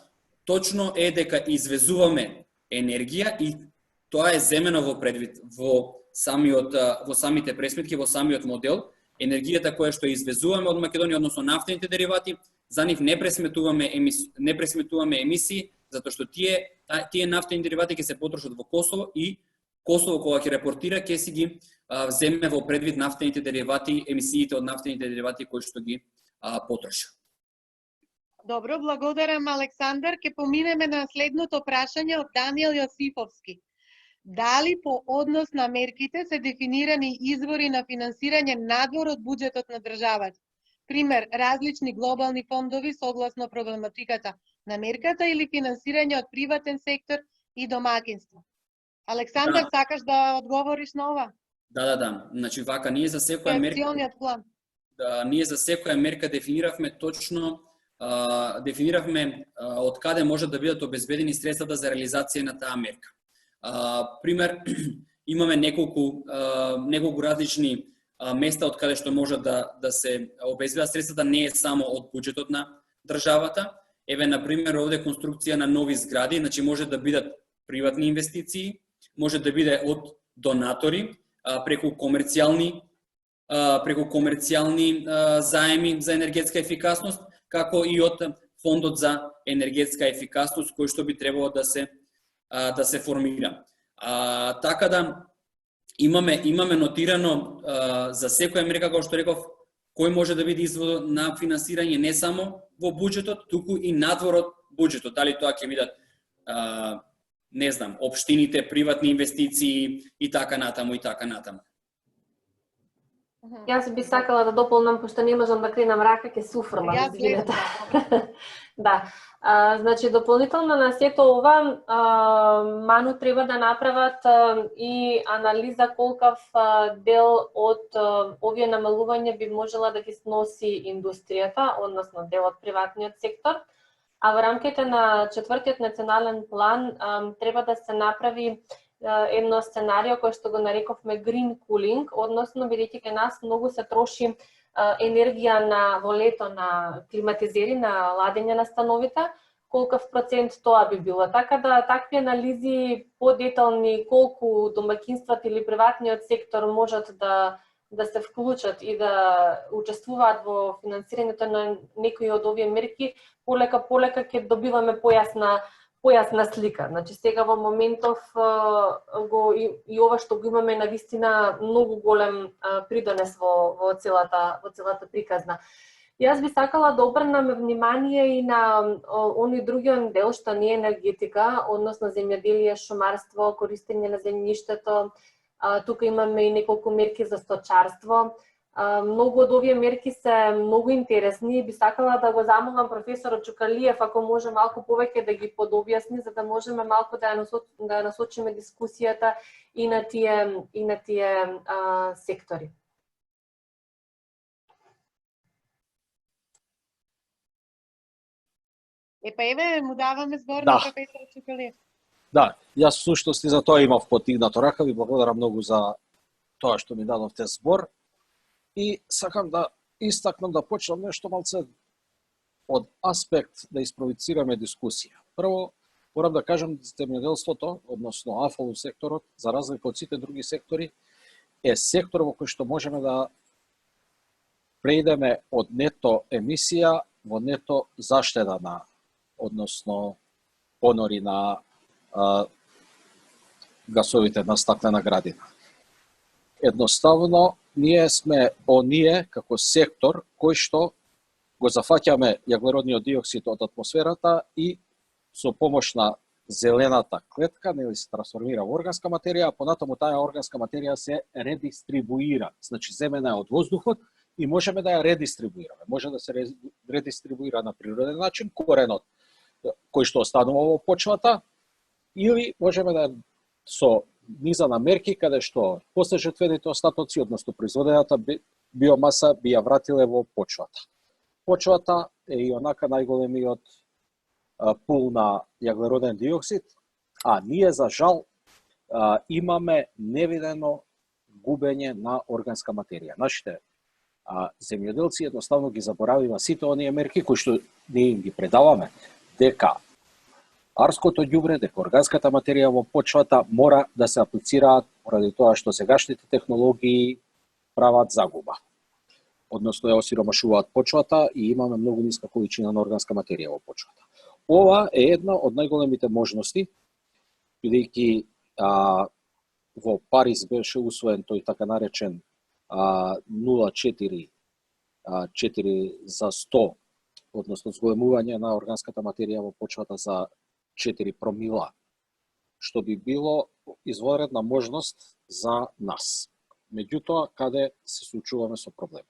точно е дека извезуваме енергија и тоа е земено во предвид во самите пресметки, во самиот модел. Енергијата која што извезуваме од Македонија, односно нафтените деривати, за нив не пресметуваме емисии, затоа што тие нафтени деривати ќе се потрошат во Косово и Косово кога ќе репортира ќе си ги земе во предвид нафтените деривати, емисиите од нафтените деривати кои што ги потроша. Добро, благодарам, Александар. Ке поминеме на следното прашање од Даниел Јосифовски. Дали по однос на мерките се дефинирани извори на финансирање надвор од буџетот на државата? Пример, различни глобални фондови согласно проблематиката на мерката или финансирање од приватен сектор и домакинство? Александар, сакаш да одговориш на ова? Да. Значи, вака, ние за секоја мерка... Акциониот план. Да, ние за секоја мерка дефиниравме точно од каде можат да бидат обезбедени средствата за реализација на таа мерка. Пример, имаме неколку различни места од каде што можат да се обезбедат средствата, не е само од буџетот на државата. Еве, на пример, овде конструкција на нови згради, значи може да бидат приватни инвестиции, може да биде од донатори, преку комерцијални заеми за енергетска ефикасност, како и од фондот за енергетска ефикасност, кој што би требало да се формира. Така да имаме нотирано за секоја мерка, како што реков, кој може да биде извор на финансирање не само во буџетот, туку и надвор од буџетот. Дали тоа ќе бидат не знам, општините, приватни инвестиции и така натаму. Јас би сакала да дополнам, пошто не можам да кренам рака, ќе се уфрлам. Да. Значи, дополнително на сето ова, Ману треба да направат и анализа колкав дел од овие намалувања би можела да ги сноси индустријата, односно дел од приватниот сектор. А во рамките на четвртиот национален план треба да се направи едно сценарио кој што го нарековме green cooling, односно бидејќи кај нас многу се троши енергија во лето на климатизери, на ладење на становите, колкав процент тоа би било. Така да такви анализи подетални колку домакинствата или приватниот сектор можат да се вклучат и да учествуваат во финансирањето на некои од овие мерки, полека ќе добиваме појасна појасна слика. Значи сега во моментов и ова што го имаме на вистина многу голем придонес во целата приказна. Јас би сакала да обрнам внимание и на оној другиот дел што не е енергетика, односно земјоделие, шумарство, користење на земјиштето. Тука имаме и неколку мерки за сточарство. Многу од овие мерки се многу интересни. Би сакала да го замолам професорот Чукалиев, ако може малку повеќе да ги подобјасни, за да можеме малку да насочиме дискусијата и на тие сектори. Еве, му даваме збор на професорот Чукалиев. Да, јас всушност и за тоа имав потигнато рака, ви благодарам многу за тоа што ми дадовте збор. И сакам да истакнам да почнам нешто малце од аспект да испровоцираме дискусија. Прво, морам да кажам земјоделството, односно АФЛ секторот, за разлика од сите други сектори, е сектор во кој што можеме да преидеме од нето емисија во нето заштеда на, односно понори на гасовите на стаклена градина. Едноставно, ние сме оние како сектор кој што го зафаќаме јаглеродниот диоксид од атмосферата и со помош на зелената клетка нели се трансформира во органска материја, а понатаму таа органска материја се редистрибуира. Значи земена е од воздухот и можеме да ја редистрибуираме. Може да се редистрибуира на природен начин, коренот кој што останува во почвата, или можеме да со низа на мерки каде што после жетвените остатоци, односно производената биомаса би ја вратиле во почвата. Почвата е и онака најголемиот пул на јаглероден диоксид, а ние за жал имаме невидено губење на органска материја. Нашите земјоделци едноставно ги заборавива сите оние мерки кои што ние им ги предаваме, дека арското ѓубре, дека органската материја во почвата мора да се аплицираат поради тоа што сегашните технологии прават загуба. Односно ја осиромашуваат почвата и имаме многу ниска количина на органска материја во почвата. Ова е една од најголемите можности, бидејќи во Париз беше усвоен тој така наречен 0,4 за 100, односно зголемување на органската материја во почвата за 4 промила, што би било извонредна можност за нас. Меѓутоа, каде се случуваме со проблемот?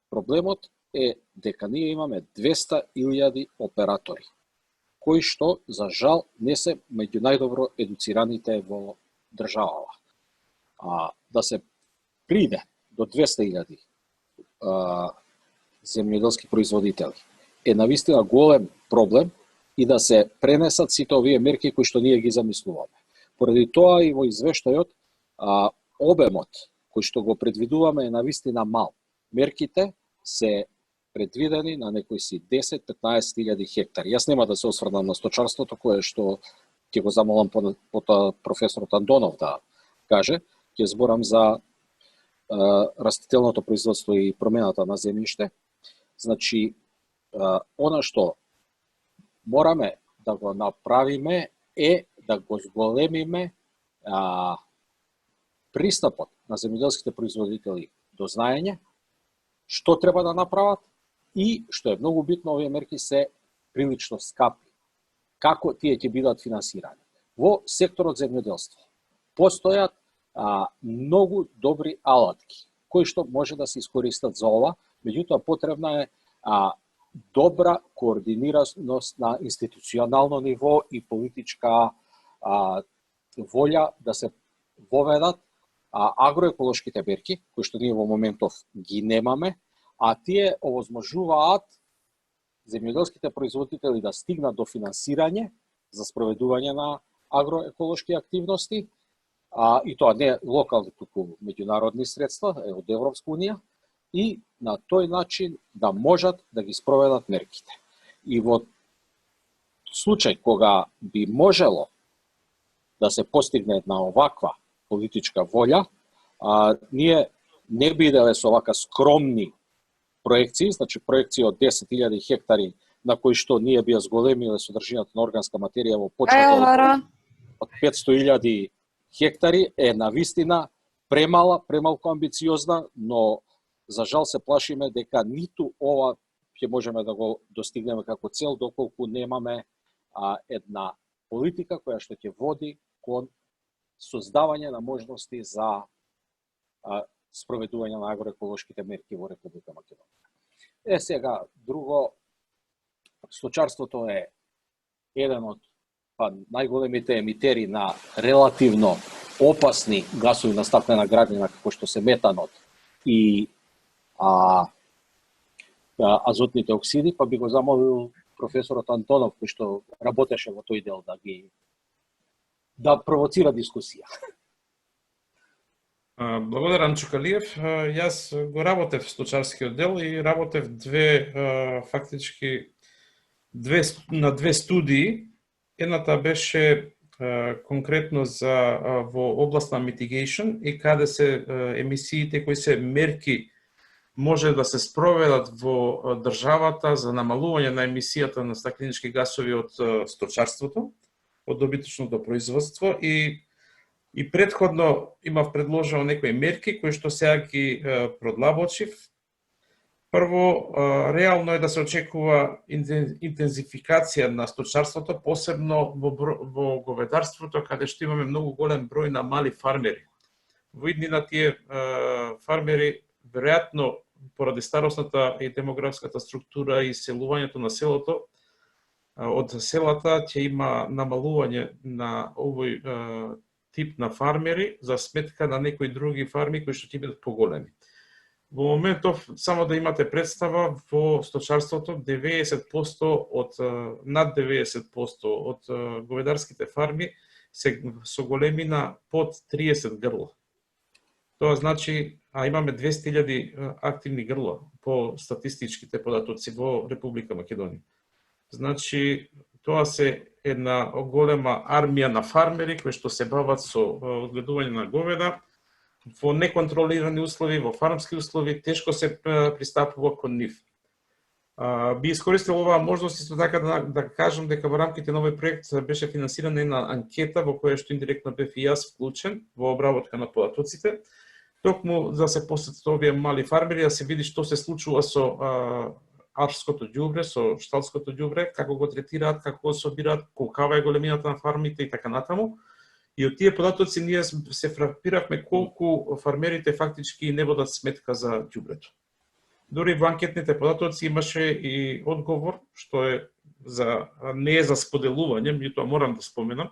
Проблемот е дека ние имаме 200.000 оператори, кои што, за жал, не се меѓу најдобро едуцираните во државава. Да се приде до 200.000 земјоделски производители е навистина голем проблем и да се пренесат сите овие мерки кои што ние ги замислуваме. Поради тоа и во извештајот обемот кој што го предвидуваме е навистина мал. Мерките се предвидени на некои си 10-15.000 хектари. Јас нема да се осврнам на сточарството, кое што ќе го замолам потоа професорот Андонов да каже. Ќе зборам за растителното производство и промената на земјиште. Значи, она што мораме да го направиме е да го зголемиме пристапот на земјоделските производители до знаење, што треба да направат и, што е многу битно, овие мерки се прилично скапи. Како тие ќе бидат финансирани? Во секторот земјоделство постојат многу добри алатки, кои што може да се искористат за ова, меѓутоа потребна е добра координираност на институционално ниво и политичка волја да се воведат агроеколошките мерки, кои што ние во моментов ги немаме, а тие овозможуваат земјоделските производители да стигнат до финансирање за спроведување на агроеколошки активности, и тоа не локални, туку меѓународни средства од Европска унија, и на тој начин да можат да ги спроведат мерките. И во случај кога би можело да се постигне една оваква политичка волја, ние не биделе со овака скромни проекции, значи проекции од 10.000 хектари на кои што ние би ја зголемиле содржината на органска материја во почетот од 500.000 хектари е навистина премалку амбициозна, но за жал се плашиме дека ниту ова ќе можеме да го достигнеме како цел доколку немаме една политика која што ќе води кон создавање на можности за спроведување на агроеколошките мерки во Република Македонија. Сега, друго, сточарството е еден од најголемите емитери на релативно опасни гасови на стаклена градина, како што се метанот и азотните оксиди, па би го замолил професорот Антонов, кој што работеше во тој дел, да провоцира дискусија. Благодарам, Чукалиев. Јас го работев в сточарскиот дел и работев на две студии. Едната беше конкретно во област на mitigation и каде се емисиите кои се мерки може да се спроведат во државата за намалување на емисијата на стакленички гасови од сточарството, од добиточното производство и претходно имав предложено некои мерки кои што сега ги продлабочив. Прво, реално е да се очекува интензификација на сточарството, посебно во говедарството, каде што имаме многу голем број на мали фармери. Во иднина тие фармери, веројатно, поради старосната и демографската структура и селувањето на селото, од селата ќе има намалување на овој тип на фармери за сметка на некои други фарми кои што ќе бидат поголеми. Во моментов, само да имате представа, во сточарството 90% над 90% од говедарските фарми се со големина под 30 грла. Тоа значи, имаме 200.000 активни грла по статистичките податоци во Република Македонија. Значи, тоа се една голема армија на фармери кои што се бават со одгледување на говеда во неконтролирани услови, во фармски услови, тешко се пристапува кон нив. Би искористил оваа можност исто така да кажам дека во рамките на овој проект беше финансирана една анкета во која што индиректно бев и јас вклучен во обработка на податоците, токму да се посетат овие мали фармери, да се види што се случува со арското ѓубре, со шталското ѓубре, како го третираат, како го собираат, колкава е големината на фармите и така натаму. И од тие податоци ние се фрапиравме колку фармерите фактички не водат сметка за ѓубрето. Дори во анкетните податоци имаше и одговор, што не е за споделување, меѓутоа морам да споменам,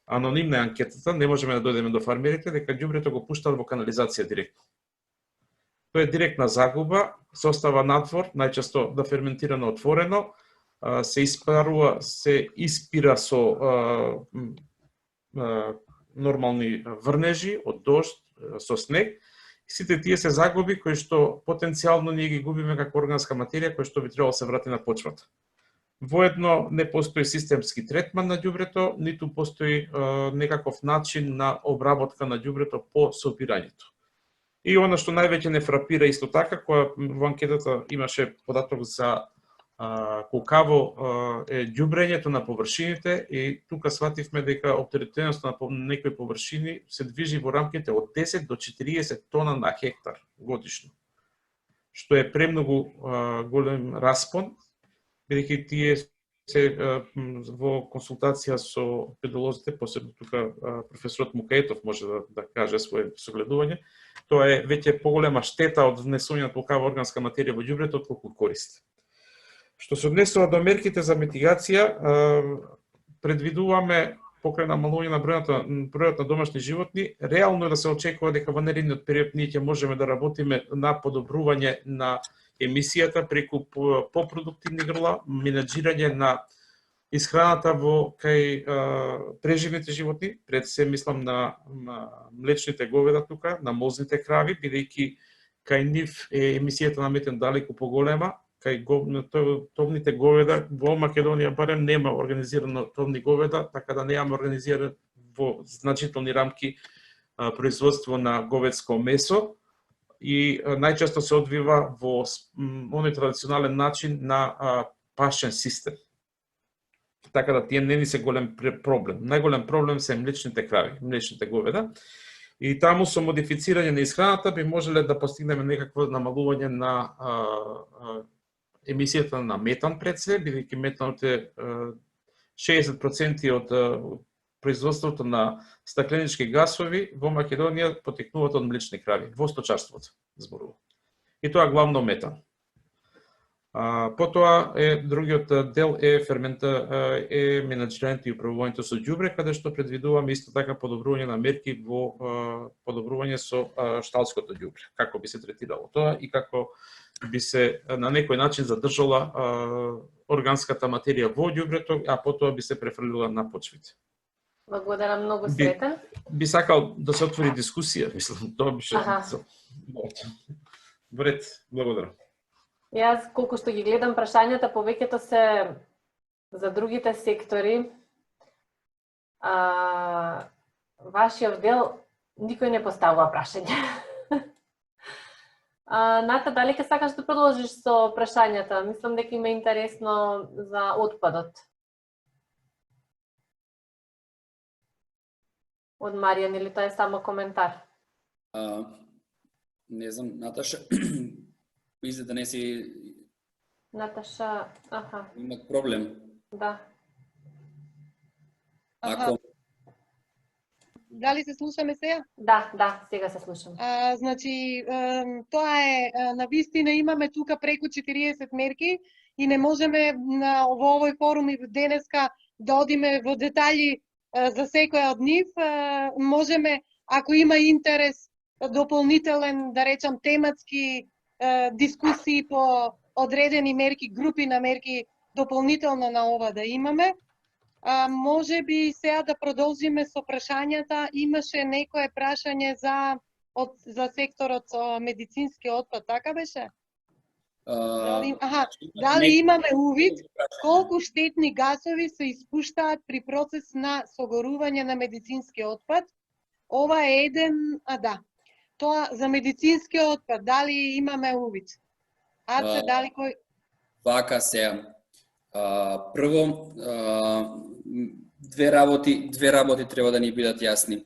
анонимна е анкетата, не можеме да дојдеме до фармерите, дека ѓубрето го пуштаат во канализација директно. Тоа е директна загуба, се остава надвор, најчесто да ферментирано отворено, се испира со нормални врнежи од дожд, со снег. Сите тие се загуби кои што потенцијално ние ги губиме како органска материја која што би требало се врати на почвата. Воедно не постои системски третман на ѓубрето, ниту постои некаков начин на обработка на ѓубрето по собирањето. И она што највеќе не фрапира исто така, која во анкетата имаше податок за колкаво е ѓубрењето на површините и тука свативме дека оптеретеноста на некои површини се движи во рамките од 10 до 40 тона на хектар годишно, што е премногу голем распон, бидејќи тие се во консултација со педолозите, посебно тука професорот Мукаетов може да каже своје согледување, тоа е веќе поголема штета од внесување на толкава органска материја во ѓубрето отколку корист. Што се однесува до мерките за митигација, предвидуваме покрај намалување на бројот на домашни животни, реално е да се очекува дека во наредниот период ние ќе можеме да работиме на подобрување на емисијата преку попродуктивни грла, менаџирање на исхраната кај преживните животни, пред се мислам на млечните говеда тука, на мозните крави, бидејќи кај нив емисијата на метан далеку поголема, кај товните говеда во Македонија барем нема организирано товни говеда, така да немаме организирано во значителни рамки производство на говедско месо и најчесто се одвива во оној традиционален начин на пашен систем. Така да тие не ни се голем проблем. Најголем проблем се млечните крави, млечните говеда. И таму со модифицирање на исхраната би можеле да постигнеме некакво намалување на емисијата на метан пред се, бидејќи метанот е 60% од производството на стакленички гасови во Македонија потекнуваат од млечни крави, во сточарството зборува. И тоа главно метан. Потоа другиот дел е менаџирањето и управувањето со ѓубре, каде што предвидуваме исто така подобрување на мерки во подобрување со шталското ѓубре, како би се третирало тоа и како би се на некој начин задржала органската материја во ѓубрето, а потоа би се префрлила на почвите. Благодарам, многу сретен. Би сакал да се отвори дискусија, мислам, тоа би Бред, благодарам. Јас, колку што ги гледам прашањата, повеќето се за другите сектори. Вашиот дел никој не поставува прашање. Ната, дали ќе сакаш да продолжиш со прашањата? Мислам дека има интересно за отпадот. Од Маријан, или тоа е само коментар? Не знам, Наташа, изгледа да не си... Наташа, имат проблем. Да. Ако... Дали се слушаме сега? Да, сега се слушам. Значи, тоа е, навистина имаме тука преку 40 мерки и не можеме во овој форум и денеска да одиме во детали за секоја од нив. Можеме, ако има интерес, дополнителен, да речам, тематски дискусии по одредени мерки, групи на мерки, дополнително на ова да имаме. Може би сега да продолжиме со прашањата. Имаше некое прашање за секторот со медицински отпад, така беше? Дали имаме увид колку штетни гасови се испуштаат при процес на согорување на медицински отпад? Ова е еден, тоа за медицински отпад, дали имаме увид? Дали кој... Вака се. Прво, две работи треба да ни бидат јасни.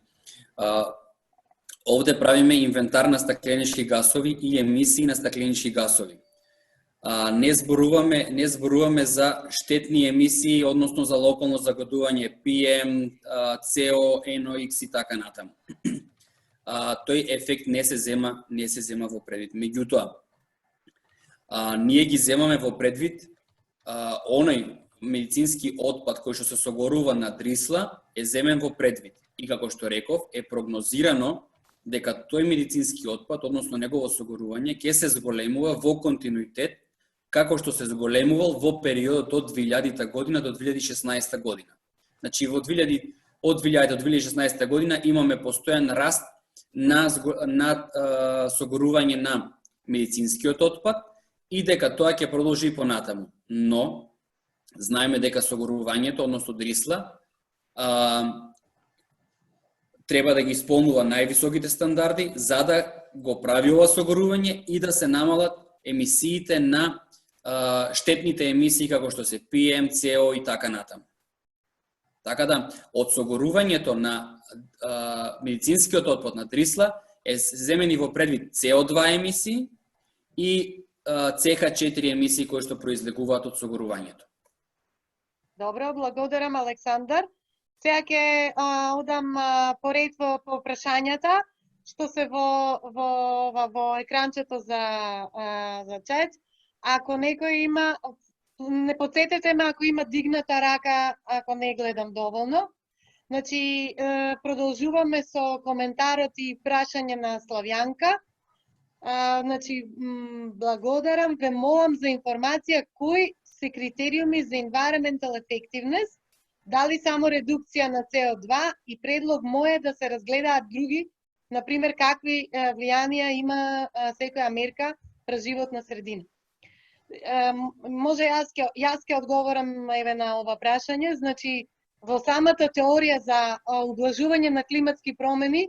Овде правиме инвентар на стакленички гасови и емисии на стакленички гасови. Не зборуваме за штетни емисии, односно за локално загадување PM, CO, NOx и така натаму. Тој ефект не се зема во предвид. Меѓутоа, ние ги земаме во предвид оној медицински отпад кој што се согорува на дрисла е земен во предвид. И како што реков, е прогнозирано дека тој медицински отпад, односно негово согорување, ќе се зголемува во континуитет како што се зголемувал во периодот од 2000 година до 2016 година. Значи, од 2000 до 2016 година имаме постојан раст на согорување на медицинскиот отпад и дека тоа ќе продолжи и понатаму. Но, знаеме дека согорувањето, односно дрисла, треба да ги исполнува највисоките стандарди за да го прави ова согорување и да се намалат емисиите на штетните емисии како што се PM, CO и така натаму. Така да, од согорувањето на медицинскиот отпад на дрисла е земени во предвид CO2 емисии и CH4 емисии кои што произлегуваат од согорувањето. Добро, благодарам, Александар. Сега ќе одам поред по прашањата што се во екранчето за чат. Ако некој има, не потсетете ме ако има дигната рака, ако не гледам доволно. Значи, продолжуваме со коментарот и прашање на Славјанка. Значи, благодарам, ве молам за информација кои се критериуми за environmental effectiveness, дали само редукција на CO2 и предлог мој е да се разгледаат други, например, какви влијанија има секоја мерка врз животна средина. Може јас ќе одговорам на ова прашање. Значи, во самата теорија за ублагување на климатски промени,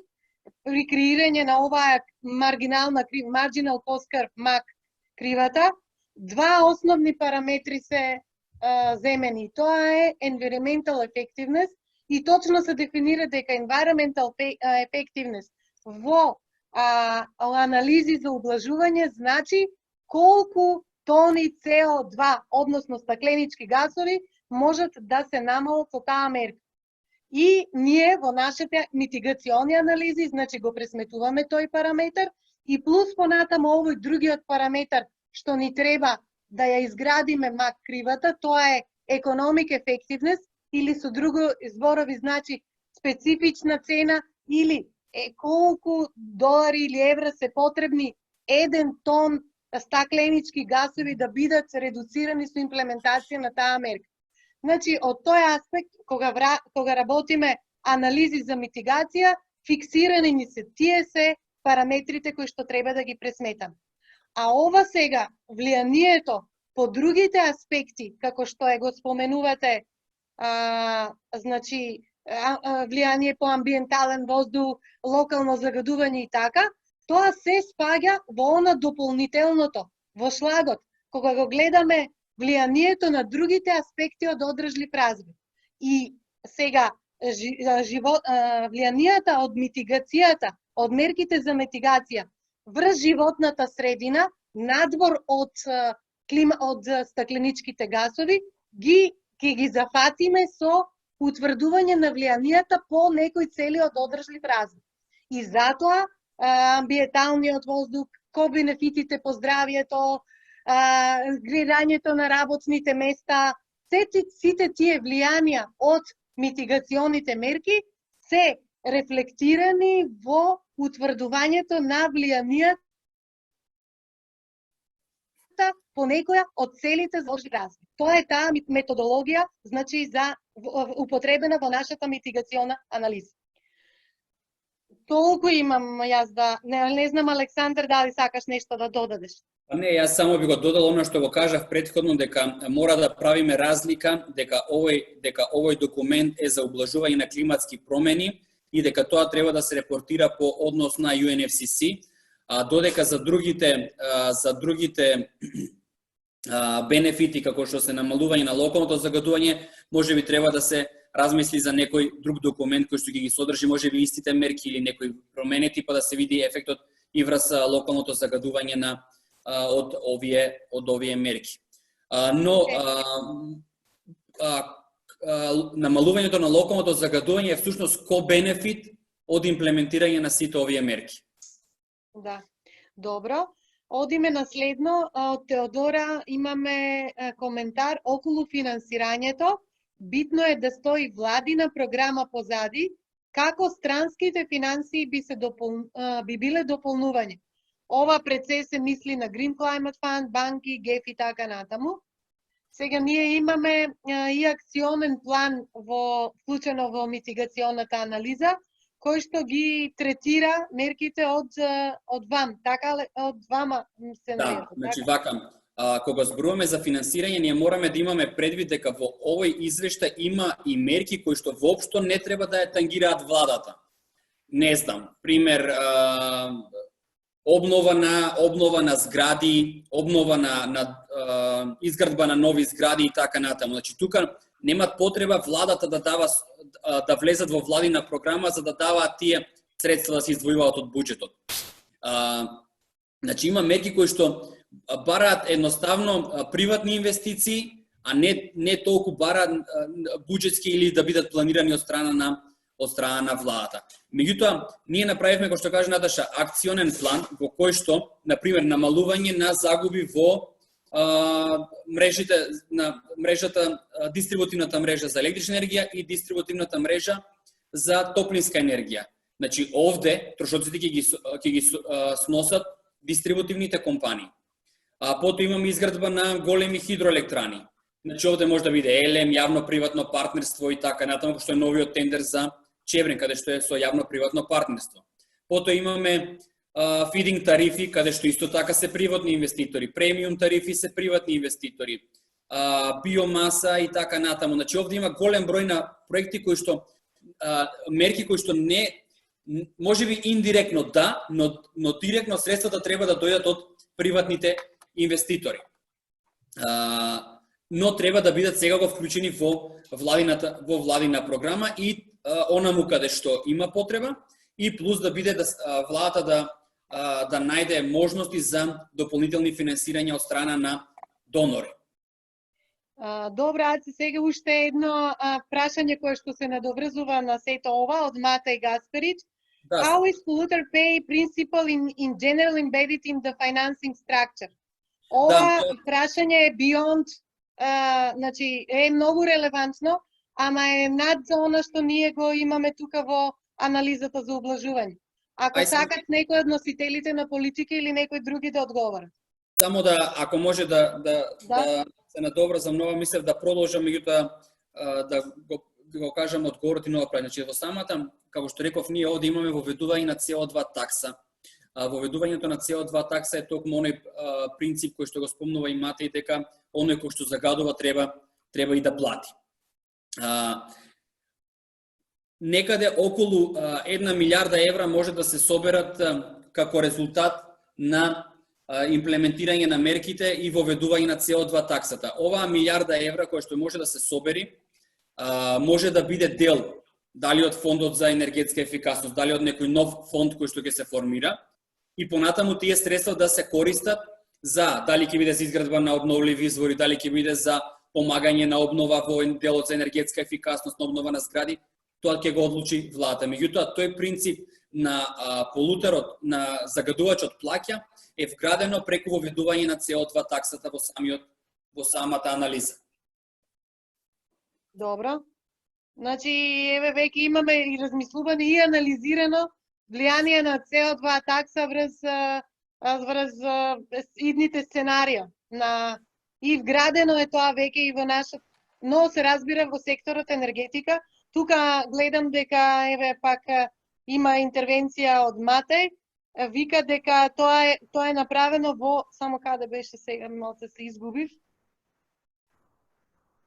при креирање на оваа marginal cost curve, MAC кривата, два основни параметри се земени. Тоа е environmental effectiveness и точно се дефинира дека environmental effectiveness во анализи за ублажување значи колку тони CO2, односно стакленички гасови, можат да се намалат со таа мерка. И ние во нашите митигациони анализи, значи го пресметуваме тој параметар и плюс понатаму овој другиот параметар што ни треба да ја изградиме мак кривата, тоа е economic effectiveness или со друго зборови значи специфична цена или колку долари или евра се потребни 1 тон стакленички гасови да бидат редуцирани со имплементација на таа мерка. Значи, од тој аспект, кога работиме анализи за митигација, фиксирани ни се тие се параметрите кои што треба да ги пресметам. А ова сега, влијанието по другите аспекти, како што го споменувате, значи, влијание по амбиентален воздух, локално загадување и така, тоа се спаѓа во она дополнителното, во шлагот, кога го гледаме влијанието на другите аспекти од одржлив развој. И сега, влијанијата од митигацијата, од мерките за митигација врз животната средина, надвор од стакленичките гасови, ги зафатиме со утврдување на влијанијата по некои цели од одржлив развој. И затоа амбиенталниот воздух, ко-бенефитите по здравјето, гредањето на работните места, сите тие влијанија од митигационите мерки се рефлектирани во утврдувањето на влијанијата по некоја од целите за одржлив развој. Тоа е таа методологија, значи за употребена во нашата митигациона анализа. Толку имам јас да не знам, Александар, дали сакаш нешто да додадеш? Не, јас само би го додал она што го кажав претходно, дека мора да правиме разлика, дека овој документ е за ублажување на климатски промени и дека тоа треба да се репортира по однос на UNFCCC, додека за другите бенефити, како што се намалување на локалното загадување, може би треба да се размисли за некој друг документ кој што ги содржи може би истите мерки или некои промени, па да се види ефектот и врз локалното загадување од овие мерки. Но намалувањето на локалното загадување е всушност ко-бенефит од имплементирање на сите овие мерки. Да, добро. Одиме на следно. Од Теодора имаме коментар околу финансирањето. Битно е да стои владина програма позади, како странските финансии би биле дополнување. Ова пред се мисли на Green Climate Fund, банки, ГЕФ и така натаму. Сега ние имаме и акционен план вклучено во митигационната анализа, кој што ги третира мерките од ВАМ, така од ВАМа се нарече. Да, значи вака, кога зборуваме за финансирање, ние мораме да имаме предвид дека во овој извештај има и мерки кои што воопшто не треба да ја тангираат владата. Не знам, пример, обнова на згради, обнова на изградба на нови згради и така натаму. Значи тука немат потреба владата да влезат во владина програма за да даваат тие средства да се издвојуваат од буџетот. Значи има мерки кои што бараат едноставно приватни инвестиции, а не толку бараат буџетски или да бидат планирани од страна на владата. Меѓутоа, ние направивме, кој што кажа Наташа, акционен план во кој што, например, намалување на загуби во дистрибутивната мрежа за електрична енергија и дистрибутивната мрежа за топлинска енергија. Значи, овде трошоците ќе ги сносат дистрибутивните компании. Потоа имаме изградба на големи хидроелектрани. Значи, овде може да биде ЕЛЕМ, јавно-приватно партнерство и така натаму, што е новиот тендер за Чеврен, каде што е со јавно-приватно партнерство. Потоа имаме фидинг тарифи, каде што исто така се приватни инвеститори, премиум тарифи се приватни инвеститори, биомаса и така натаму. Значи, овде има голем број на проекти кои што мерки кои што не можеби индиректно да, но директно средствата треба да дојдат од приватните инвеститори. но треба да бидат секако вклучени во владина програма и онаму каде што има потреба, и плюс да биде владата да најде можности за дополнителни финансирања од страна на донори. Добра, Аце, сега уште едно прашање кое што се надоврзува на сето ова од Матеј Гасперич. Да, How is polluter pay principle in general embedded in the financing structure? Ова прашање е beyond, значи е многу релевантно, ама е над она што ние го имаме тука во анализата за ублажување. Ако сакат некој од носителите на политика или некој други да одговора. Само ако може да се надоврзам нова, мислев да продолжам, меѓутоа да го кажам одговорот и нова прави. Значи во самата, како што реков, ние овде имаме воведување на CO2 такса. Воведувањето на CO2 такса е токму оној принцип кој што го спомнува и Матеј, дека оној кој што загадува треба и да плати. Некаде околу 1 милиарда евра може да се соберат како резултат на имплементирање на мерките и воведување на CO2 таксата. Оваа милиарда евра која што може да се собери, може да биде дел дали од фондот за енергетска ефикасност, дали од некој нов фонд кој што ќе се формира, и понатаму тие средства да се користат за дали ќе биде за изградба на обновливи извори, дали ќе биде за помагање на обнова во делот за енергетска ефикасност, на обнова на згради, тоа ќе го одлучи владата. Меѓутоа, тој принцип на полутерот, на загадувачот плаќа, е вградено преку воведување на CO2 таксата во самата анализа. Добро. Значи, еве веќе имаме и размислуване и анализирано влијание на CO2 такса врз идните сценарија. И вградено е тоа веќе и во нашата, но се разбира во секторот енергетика. Тука гледам дека еве пак има интервенција од Матеј, вика дека тоа е направено во, само каде беше сега, малце се изгубив.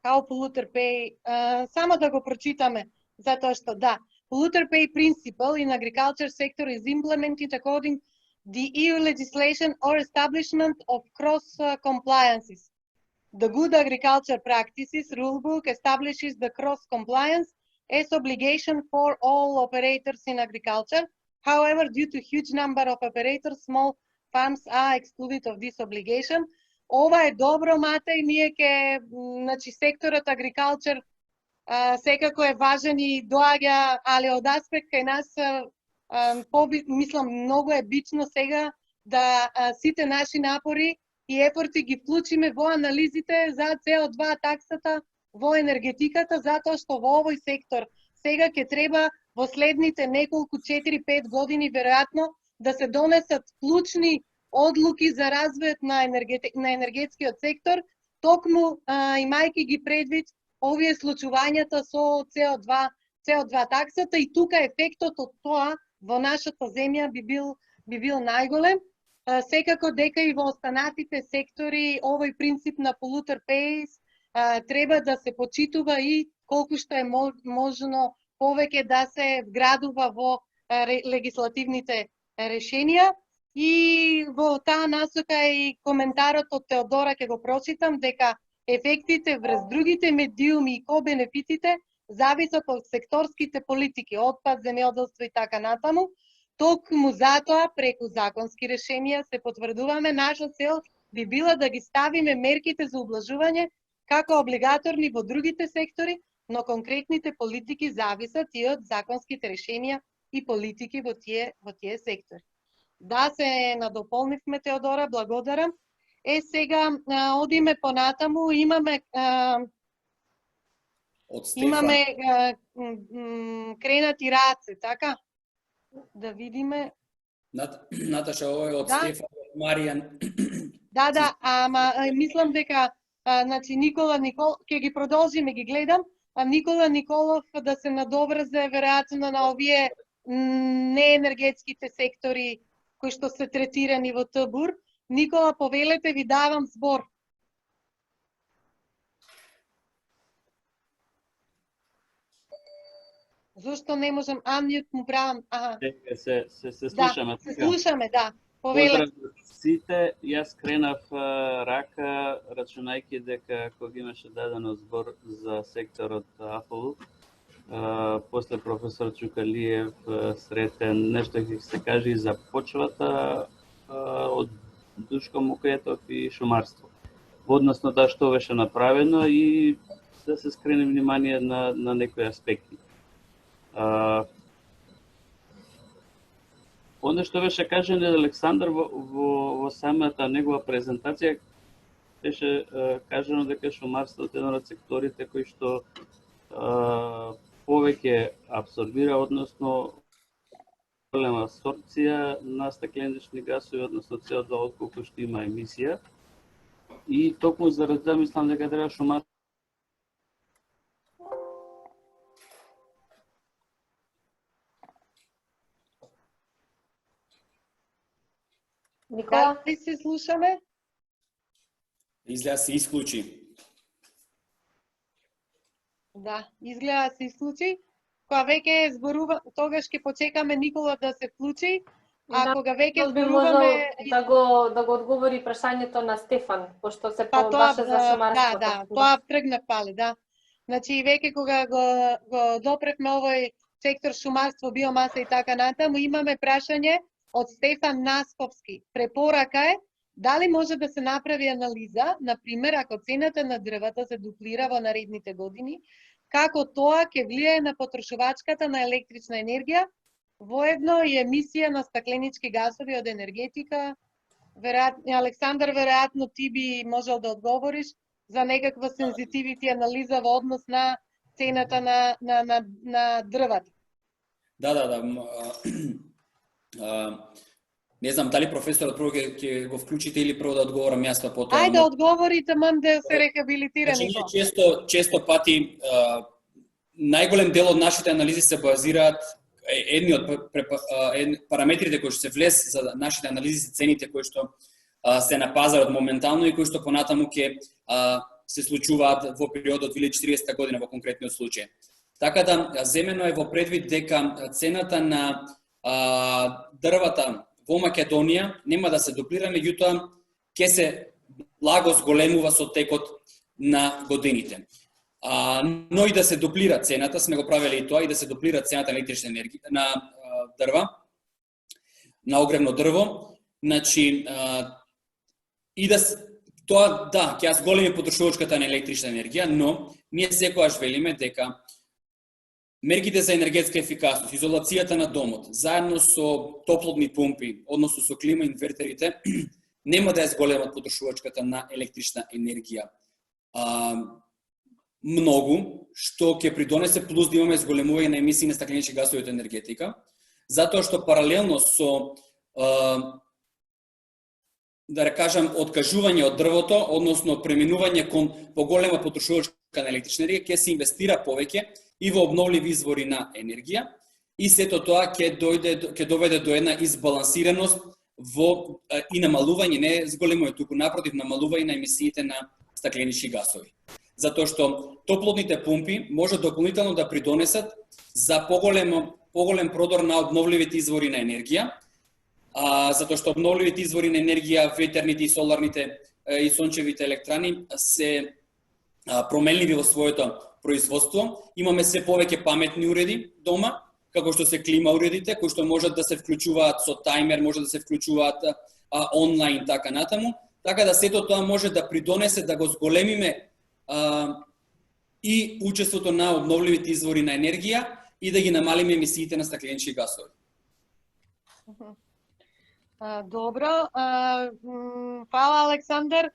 How polluter pay, само да го прочитаме, затоа што да, polluter pay principle in agriculture sector is implemented according the EU legislation or establishment of cross compliances. The Good Agriculture Practices Rulebook establishes the cross compliance as obligation for all operators in agriculture. However, due to huge number of operators, small farms are excluded of this obligation. Ова е добро, Матеј, ние ке, значи, секторот агрикалчер секако е важен и доаѓа, али од аспект кај нас, мислам, многу е битно сега да сите наши напори и ефорти ги вклучиме во анализите за CO2 таксата во енергетиката, затоа што во овој сектор сега ќе треба во следните неколку 4-5 години веројатно да се донесат клучни одлуки за развојот на енергетскиот сектор, токму имајќи ги предвид овие случувањата со CO2 таксата, и тука ефектот од тоа во нашата земја би бил најголем. Секако дека и во останатите сектори овој принцип на polluter pays треба да се почитува и колку што е можно повеќе да се вградува во легислативните решенија. И во таа насока и коментарот од Теодора ќе го прочитам, дека ефектите врз другите медиуми и ко-бенефитите зависат од секторските политики, отпад, земјоделство и така натаму. Токму затоа, преку законски решенија се потврдуваме, наша цел би била да ги ставиме мерките за ублажување како облигаторни во другите сектори, но конкретните политики зависат и од законските решенија и политики во тие сектори. Да, се надополнивме, Теодора, благодарам. Сега одиме понатаму, имаме кренати раце, така? Да видиме. Наташа, ова е од Стефан, Маријан. Да, ама мислам дека значи Никола Николов, ќе ги продолжиме, ги гледам, Никола Николов да се надоврзе веројатно на овие неенергетските сектори кои што се третирани во ТБУР. Никола, повелете, ви давам збор. Зошто не можам? Амниот му правам. Се слушаме. Да, се слушаме, да. Повеле. Поздрав сите, јас кренав рака, рачунајќи дека кога имаше дадено збор за секторот АФЛ, после професор Чукалиев сретен нешто ќе се каже и за почвата од Душко Мукретов и шумарство. Односно да што беше направено и да се скрене внимание на некои аспекти. Оно што беше кажено од Александар во самата негова презентација, беше кажано дека шумарството е еден од секторите кои што повеќе абсорбира, односно голема абсорбција на стакленични гасови, односно CO2 отколку што има емисија. И токму заради тоа мислам дека треба шумарството. Никола? Дали се слушаме? Изгледа се исклучи. Да, изгледа се исклучи. Кога веќе зборува, тогаш ќе почекаме Никола да се вклучи, а кога веќе би можел зборуваме да го одговори прашањето на Стефан, пошто се Па баше за шумарството. Да, тоа тргнав пале, да. Значи веќе кога го допревме овој сектор шумарство, биомаса и така натаму, имаме прашање од Стефан Насковски. Препорака е дали може да се направи анализа, например, ако цената на дрвата се дуплира во наредните години, како тоа ќе влијае на потрошувачката на електрична енергија, воедно и емисија на стакленички гасови од енергетика. Александар, веројатно ти би можел да одговориш за некаква сензитивити анализа во однос на цената на дрвата. Да. Не знам дали професорот прво ќе го вклучите или прво да одговорам јас па потоа. Ајде одговорите, мам да се рехабилитира Никола. Никола. Често пати најголем дел од нашите анализи се базираат едни од параметрите кои што се влез за нашите анализи се цените кои што се на пазарот моментално и кои што понатаму ќе се случуваат во периодот 2040 година во конкретниот случај. Така да земено е во предвид дека цената на дрвата во Македонија нема да се дуплира, меѓутоа ќе се благо зголемува со текот на годините. Но и да се дуплира цената, сме го правили и тоа, и да се дуплира цената на електрична енергија, на дрва, на огревно дрво, значи и да тоа да, ќе зголеми потрошувачката на електрична енергија, но ние секогаш велиме дека мерките за енергетска ефикасност, изолацијата на домот, заедно со топлотни помпи, односно со клима инвертерите, нема да ја зголемат потрошувачката на електрична енергија многу, што ќе придонесе плюс да имаме зголемување на емисии на стакленички гасови од енергетика, затоа што паралелно со да рекажам откажување од дрвото, односно преминување кон поголема потрошувачка на електрична енергија, ќе се инвестира повеќе и во обновливи извори на енергија, и сето тоа ќе доведе до една избалансираност во и намалување, не зголемување, туку напротив намалување на емисиите на стакленички гасови. Затоа што топлотните помпи може дополнително да придонесат за поголем продор на обновливите извори на енергија, затоа што обновливите извори на енергија, ветерните и соларните и сончевите електрани се променливи во своето производство. Имаме се повеќе паметни уреди дома, како што се клима уредите, кои што можат да се вклучуваат со тајмер, може да се вклучуваат онлайн, така натаму. Така да сето тоа може да придонесе да го зголемиме и учеството на обновливите извори на енергија и да ги намалиме емисиите на стакленички гасови. Добро. Фала, Александар.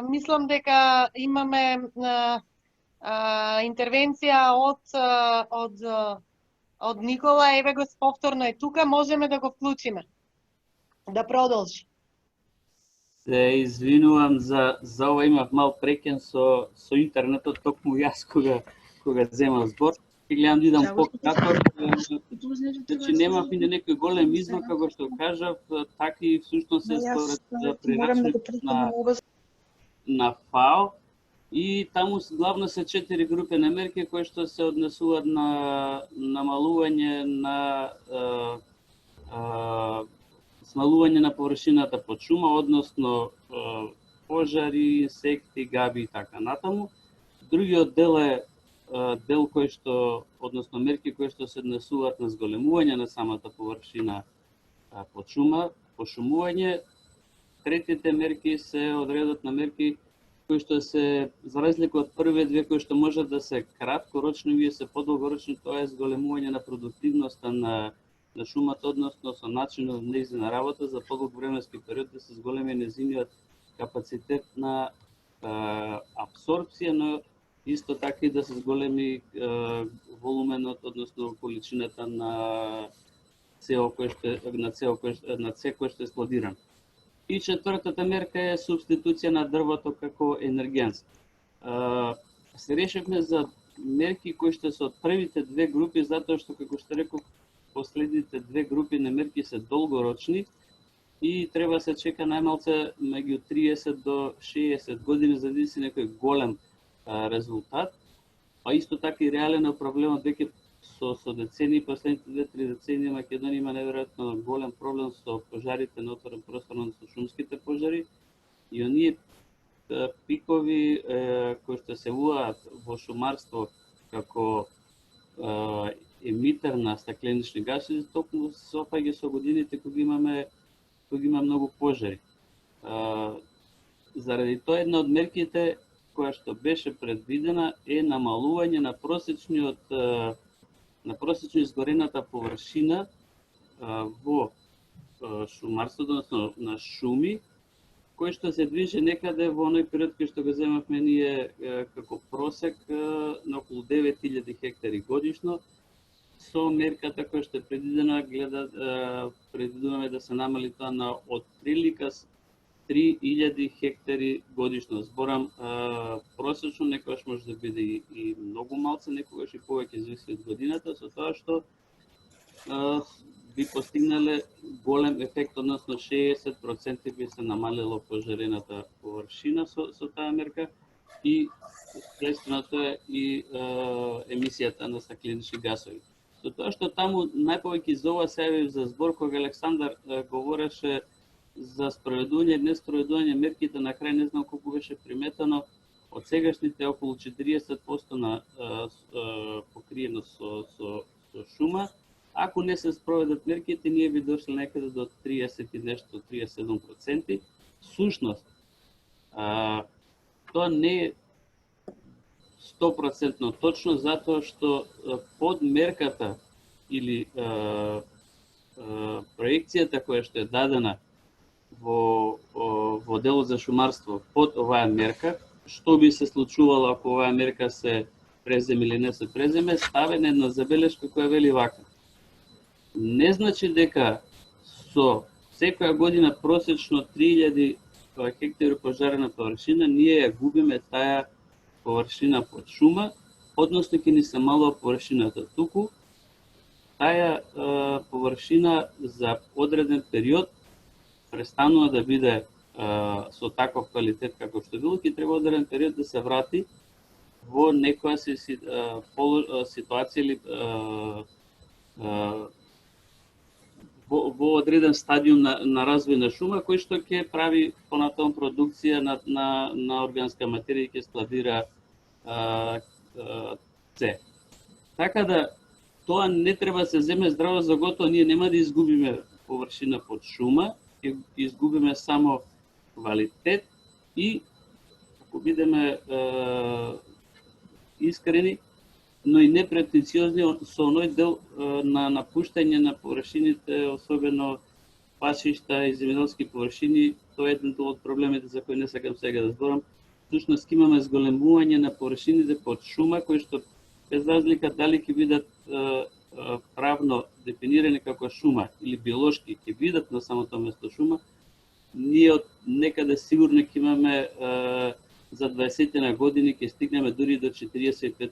Мислам дека имаме интервенција од Никола. Еве го повторно е тука, можеме да го вклучиме. Да продолжи. Се извинувам за ова, имав мал прекен со интернетот, токму јас кога земав збор. И гледам да идам пократко, значи немав и некој голем избор, како што кажав, така и всушност се според прерачник на ФАО. И таму главно се 4 групи на мерки кои што се однесуваат на намалување на смалување на површината под шума, односно пожари, инсекти, габи и така натаму. Другиот дел е дел кој што, односно мерки кои што се однесуваат на зголемување на самата површина под шума, пошумување. Третите мерки се одредот на мерки кои што се, за разлика од првите две кои што можат да се краткорочни, вие се подолгорочни, тоа е зголемување на продуктивноста на шумата, односно со начинот на нејзина работа за подолг временски период да се зголеми нејзиниот капацитет на апсорбција, но исто така и да се зголеми волуменот, односно количината на CO кој што е складиран. И четвртата мерка е субституција на дрвото како енергенс. Се решивме за мерки кои што се од првите две групи, затоа што, како што реков, последните две групи на мерки се долгорочни и треба се чека најмалце меѓу 30 до 60 години за да се некој голем резултат. А исто така и реален е проблемот веќе со децении, последните 2-3 децении Македонија има неверојатно голем проблем со пожарите на отворен простор, со шумските пожари и оние пикови кои што се јавуваат во шумарство како емитер на стакленични гаси, токму се опаѓа со годините кога има многу пожари. Заради тоа една од мерките која што беше предвидена е намалување на просечно изгорената површина во шумарството, односно на шуми, кој што се движи некаде во оној период кој што го земавме ние како просек на околу 9000 хектари годишно. Со мерката која што е предвидена, предвидуваме да се намали тоа на отприлика 3000 хектари годишно. Зборам просечно, некогаш може да биде и многу малце, некогаш и повеќе, зависи од годината, со тоа што би постигнале голем ефект, односно 60% би се намалило пожарената површина со таа мерка и следственото е и емисијата на стакленични гасови. Со тоа што таму најповеќе за ова се јави за збор кога Александар говореше за спроведување и неспроведување мерките, на крај не знам колку беше приметено, од сегашните околу 40% на покриеност со шума, ако не се спроведат мерките, ние би дошли некаде до 30 и нешто, 37%. Сушност, тоа не е 100% точно, затоа што под мерката или проекцијата која што е дадена во делот за шумарство под оваа мерка, што би се случувало ако оваа мерка се преземе или не се преземе, ставена една забелешка која вели вака. Не значи дека со секоја година просечно 3000 хектари пожарена површина, ние ја губиме таа површина под шума, односно ќе ни се малува површината. Туку таа површина за одреден период престанува да биде со таков квалитет како што било, ќе треба одреден период да се врати во некоја ситуација или во одреден стадиум на развој на шума, кој што ќе прави понатаму продукција на органска материја и ќе складира С. Така да, тоа не треба да се земе здраво за готово, ние нема да изгубиме површина под шума, ќе изгубиме само квалитет и, ако бидеме искрени, но и непретенциозни со оној дел на напуштање на површините, особено пашишта и земјоделски површини, тоа е еден од проблемите за кои не сакам сега да зборам. Всушност имаме зголемување на површините под шума, кои што без разлика дали ќе бидат правно дефинирани како шума или биолошки ќе бидат на самото место шума, ние од некаде сигурно ќе имаме за 20 на години ќе стигнеме дури до 45%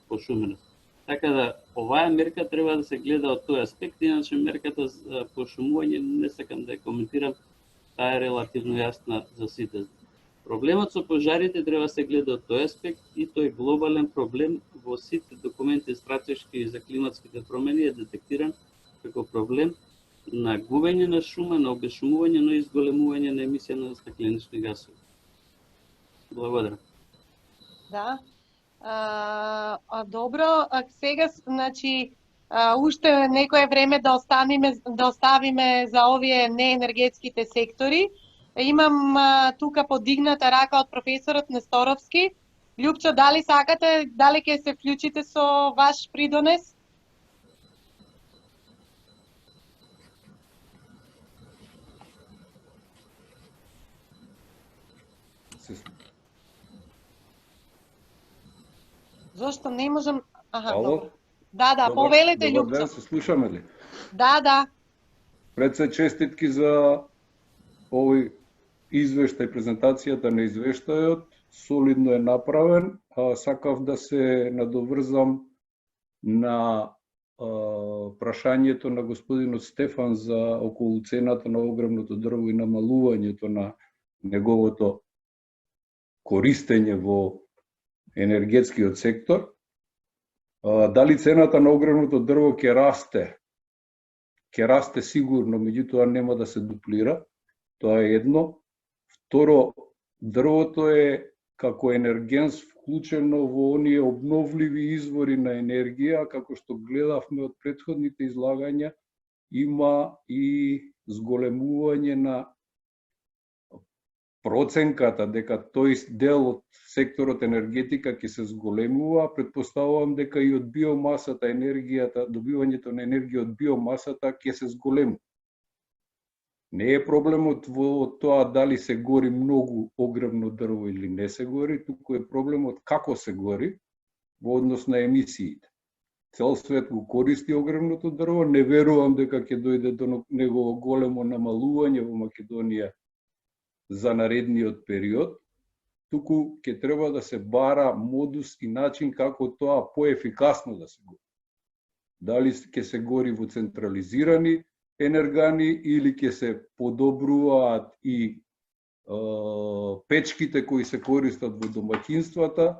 пошуменост. Така да, оваа мерка треба да се гледа од тој аспект, иначе мерката за пошумување не сакам да ја коментирам, таа е релативно јасна за сите. Проблемот со пожарите треба да се гледа од тој аспект и тој глобален проблем во сите документи стратешки за климатските промени е детектиран како проблем на губење на шума, на обешумување, но и зголемување на емисија на стакленични гасови. Благодарам. Да. Добро, сега, значи, уште некое време да оставиме за овие неенергетските сектори. Имам тука подигната рака од професорот Несторовски. Љупчо, дали сакате, дали ќе се вклучите со ваш придонес? Зошто не можам? Аха, добро. Да, повелете, Љупчо. Добар ден, се слушаме ли? Да. Пред се честитки за овој извештај, презентацијата на извештајот. Солидно е направен. Сакав да се надоврзам на прашањето на господинот Стефан за околу цената на огромното дрво и намалувањето на неговото користење во енергетскиот сектор. Дали цената на огромното дрво ќе расте? Ќе расте сигурно, меѓутоа нема да се дуплира. Тоа е едно. Второ, дрвото е како енергенс вклучено во оние обновливи извори на енергија, како што гледавме од претходните излагања, има и зголемување на проценката дека тој дел од секторот енергетика ќе се зголемува. Претпоставувам дека и од биомасата енергијата, добивањето на енергија од биомасата ќе се зголемува. Не е проблемот во тоа дали се гори многу огромно дрво или не се гори, туку е проблемот како се гори во однос на емисиите. Цел свет го користи огромното дрво, не верувам дека ќе дојде до негово големо намалување во Македонија за наредниот период, туку ќе треба да се бара модус и начин како тоа поефикасно да се гори. Дали ќе се гори во централизирани енергани или ќе се подобруваат и печките кои се користат во домаќинствата,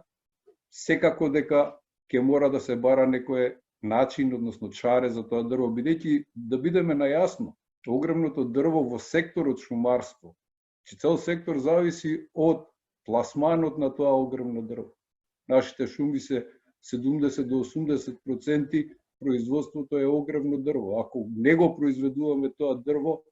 секако дека ќе мора да се бара некој начин, односно чаре за тоа дрво, бидејќи да бидеме најасно, огромното дрво во секторот шумарство, че цел сектор зависи од пласманот на тоа огромно дрво. Нашите шуми се 70 до 80% производството е огромно дрво. Ако не го произведуваме тоа дрво,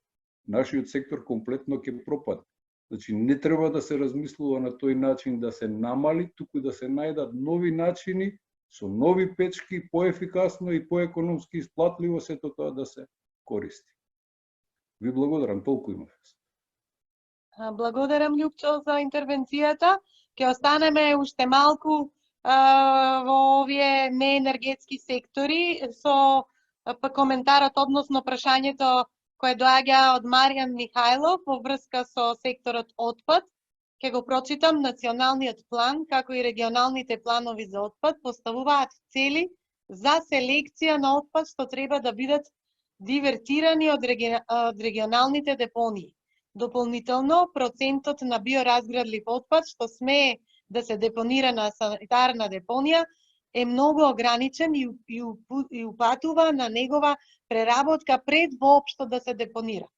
нашиот сектор комплетно ќе пропадне. Значи, не треба да се размислува на тој начин да се намали, туку да се најдат нови начини, со нови печки, поефикасно и поекономски исплатливо сето тоа да се користи. Ви благодарам, толку имав. Благодарам, Љупчо, за интервенцијата. Ќе останеме уште малку во овие неенергетски сектори со коментарот односно прашањето кое доаѓа од Маријан Михајлов во врска со секторот отпад. Ќе го прочитам. Националниот план, како и регионалните планови за отпад, поставуваат цели за селекција на отпад што треба да бидат дивертирани од регионалните депонии. Дополнително, процентот на биоразградлив отпад што смее да се депонира на санитарна депонија е многу ограничен и упатува на негова преработка пред воопшто да се депонира.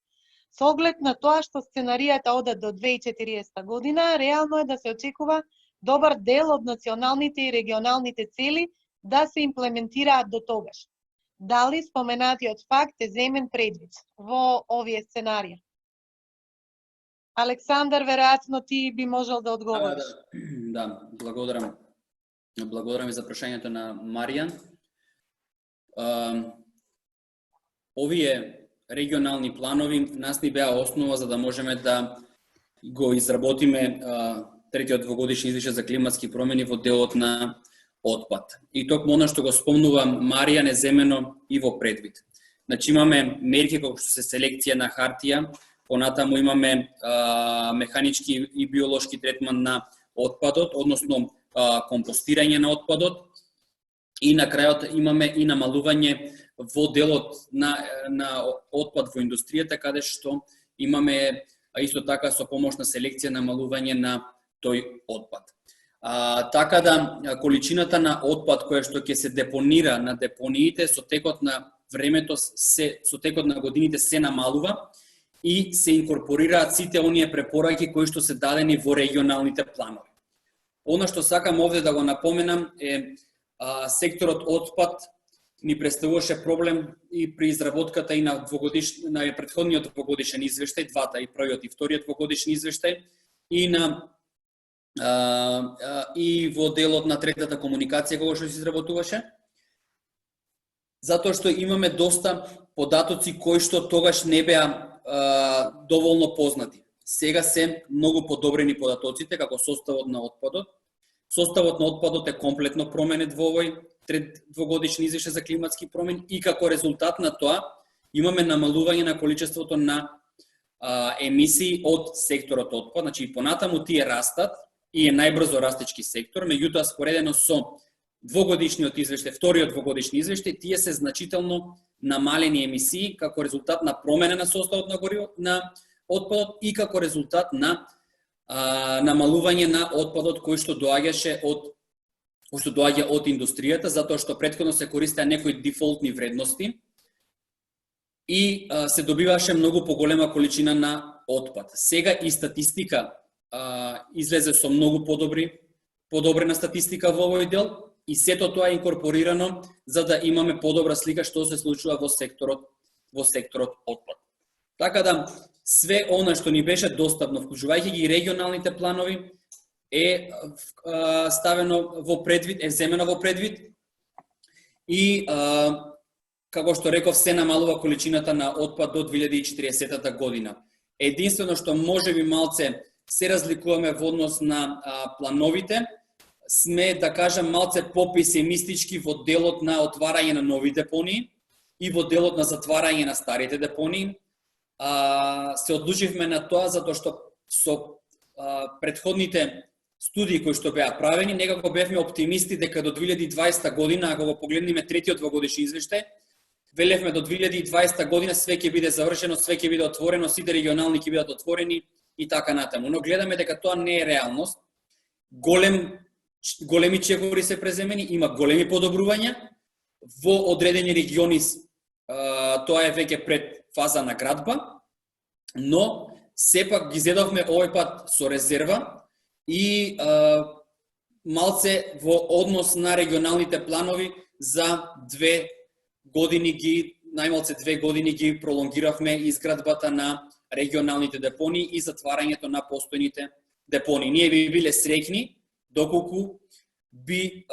Со оглед на тоа што сценаријата одат до 2040 година, реално е да се очекува добар дел од националните и регионалните цели да се имплементираат до тогаш. Дали споменатиот факт е земен предвид во овие сценарија? Александар, веројатно ти би можел да одговориш. Да, благодарам. Благодарам и за прашањето на Маријан. Овие регионални планови нас ни беа основа за да можеме да го изработиме третиот двогодишен извештај за климатски промени во делот на отпад. И токму она што го спомнува Маријан е земено и во предвид. Значи имаме мерки како што се селекција на хартија, понатаму имаме механички и биолошки третман на отпадот, односно компостирање на отпадот, и на крајот имаме и намалување во делот на отпад во индустријата, каде што имаме исто така со помош на селекција намалување на тој отпад. Така да количината на отпад која што ќе се депонира на депониите со текот на времето со текот на годините се намалува и се инкорпорираат сите оние препораки кои што се дадени во регионалните планови. Она што сакам овде да го напоменам е секторот отпад ни представуваше проблем и при изработката и на претходниот двогодишен извештај, двата, и првиот и вториот двогодишен извештај, и во делот на третата комуникација кога што се изработуваше, затоа што имаме доста податоци кои што тогаш не беа доволно познати. Сега се многу подобрени податоците како составот на отпадот. Составот на отпадот е комплетно променет во овој двогодишен извештај за климатски промени и како резултат на тоа имаме намалување на количеството на емисии од секторот отпад. Значи и понатаму тие растат и е најбрзо растечки сектор, меѓутоа споредено со двогодишниот извештај, вториот двогодишни извештај, тие се значително намалени емисии како резултат на промена на составот на гориво на отпадот и како резултат на намалување на отпадот кој што доаѓа од индустријата, затоа што претходно се користеа некои дефолтни вредности и се добиваше многу поголема количина на отпад. Сега и статистика излезе со многу подобрена статистика во овој дел и сето тоа е инкорпорирано за да имаме подобра слика што се случува во секторот отпад. Така да све она што ни беше достапно, вклучувајќи ги регионалните планови, е ставено во предвид, е земено во предвид и како што реков, се намалува количината на отпад до 2040 година. Единствено што можеби малце се разликуваме во однос на плановите, сме, да кажам, малце попесимистички во делот на отварање на нови депонии и во делот на затварање на старите депонии. Се одлучивме на тоа затоа што со претходните студии кои што беа правени, некако бевме оптимисти дека до 2020 година, ако го погледнеме третиот двогодишен извештај, велевме до 2020 година све ќе биде завршено, све ќе биде отворено, сите регионални ќе бидат отворени и така натаму. Но гледаме дека тоа не е реалност. Големи чекори се преземени, има големи подобрувања. Во одредени региони тоа е веќе пред фаза на градба, но сепак ги зедовме овој пат со резерва и малце во однос на регионалните планови за 2 години најмалце 2 години ги пролонгиравме изградбата на регионалните депонии и затварањето на постојните депонии. Ние би биле среќни доколку би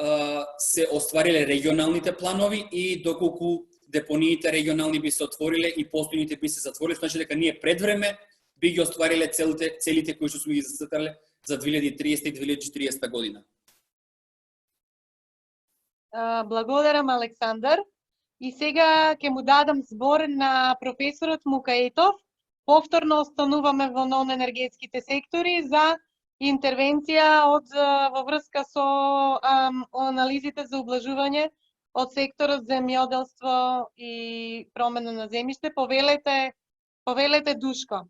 се оствариле регионалните планови и доколку депониите регионални би се отвориле и постојните би се затвориле, значи дека ние пред време би ги оствариле целите кои што сме ги зацртале за 2030 и 2040 година. Благодарам, Александар. И сега ќе му дадам збор на професорот Мукаетов. Повторно остануваме во нон-енергетските сектори за интервенција во врска со анализите за ублажување од секторот земјоделство и промена на земјиште. Повелете Душко.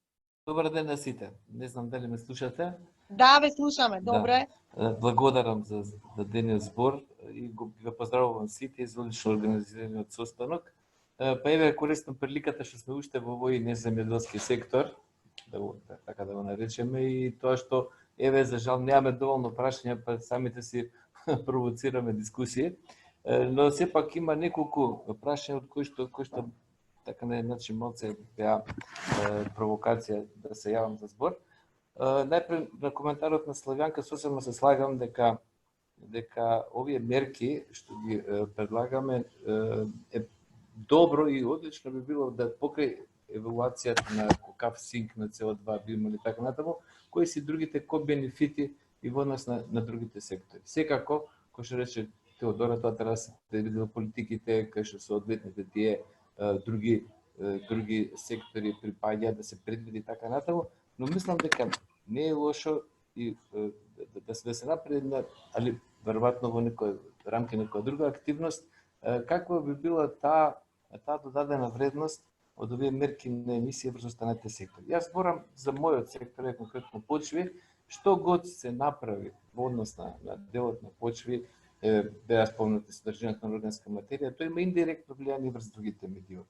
Добар ден на сите. Не знам дали ме слушате. Да, ве слушаме. Добре. Да. Благодарам за дадениот збор и го поздравувам сите за одлично организираниот состанок. Па еве користам приликата што сме уште во овој неземјоделски сектор, така да го наречеме, и тоа што еве за жал немаме доволно прашања, па самите си провоцираме дискусии, но сепак има неколку прашања од кои што така на начин малце беа провокација да се јавам за збор. Најпред на коментарот на Славјанка сосема се слагам дека овие мерки што ги предлагаме е добро и одлично би било да покрај евалуацијата на какав синк на CO2 би имали така натаму, кои си другите ко-бенефити и во однос на другите сектори. Секако, кој што рече Теодора, тоа треба да се предвиди политиките, кај што се одветните тие други сектори припаѓаат да се предвиди така натаму, но мислам дека не е лошо и да се направи, али веројатно во некој рамки некоја друга активност, каква би била таа додадена вредност од овие мерки на емисија врз останатите сектори. Јас зборам за мојот сектор, конкретно почви, што год се направи во однос на делот на почви, беа спомнати содржината на органска материја, тој има индиректно влијание врз другите медиуми.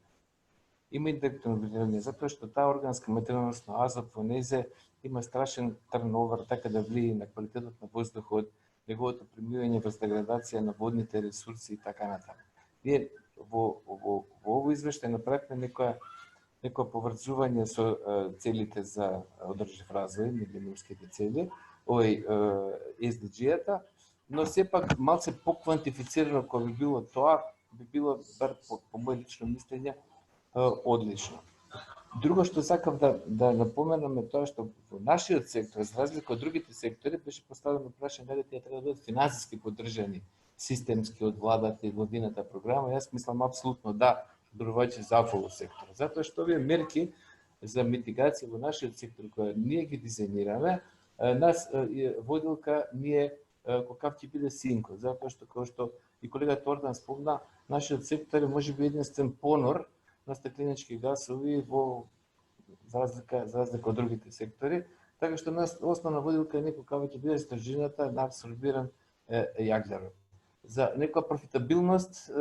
Има индиректно влијание затоа што таа органска материја, односно азот во незе, има страшен турновер, така да влијае на квалитетот на воздухот, неговото преминување врз деградација на водните ресурси и така натаму. Ние во овој извештај направивме некоја поврзување со целите за одржив развој, милениумските цели, SDG-ата, но сепак малце поквантифицирано кога би било тоа, би било, бар по моје лично мислење, одлично. Друго што сакав да напоменам е тоа што во нашиот сектор, за разлика од другите сектори, беше поставено прашање дали тие треба да бидат финансиски поддржани системски од владата и владината програма. Јас мислам апсолутно да, зборувајќи за АФО сектор. Затоа што овие мерки за митигација во нашиот сектор која ние ги дизајнираме, нас водилка ние какав ќе биде синко, затоа што како што и колегата Ордан спомна, нашиот сектор е можеби единствен понор на стакленички гасови за разлика од другите сектори, така што нас основна водилка е каква ќе биде содржината на абсорбиран јаглерод. За некоја профитабилност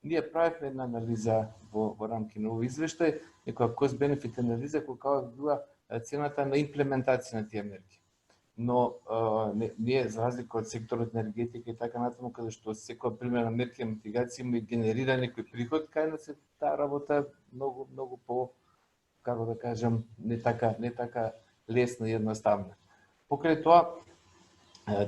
ние правевме една анализа во рамки на овој извештај, некоја cost-benefit анализа каква била цената на имплементација на тие мерки. Но ние, за разлика од секторот на енергетика и така натаму, каде што секоја примерна мерка на митигација има и генерира некој приход, кај нас таа работа многу по, како да кажам, не така лесна и едноставна. Покрај тоа,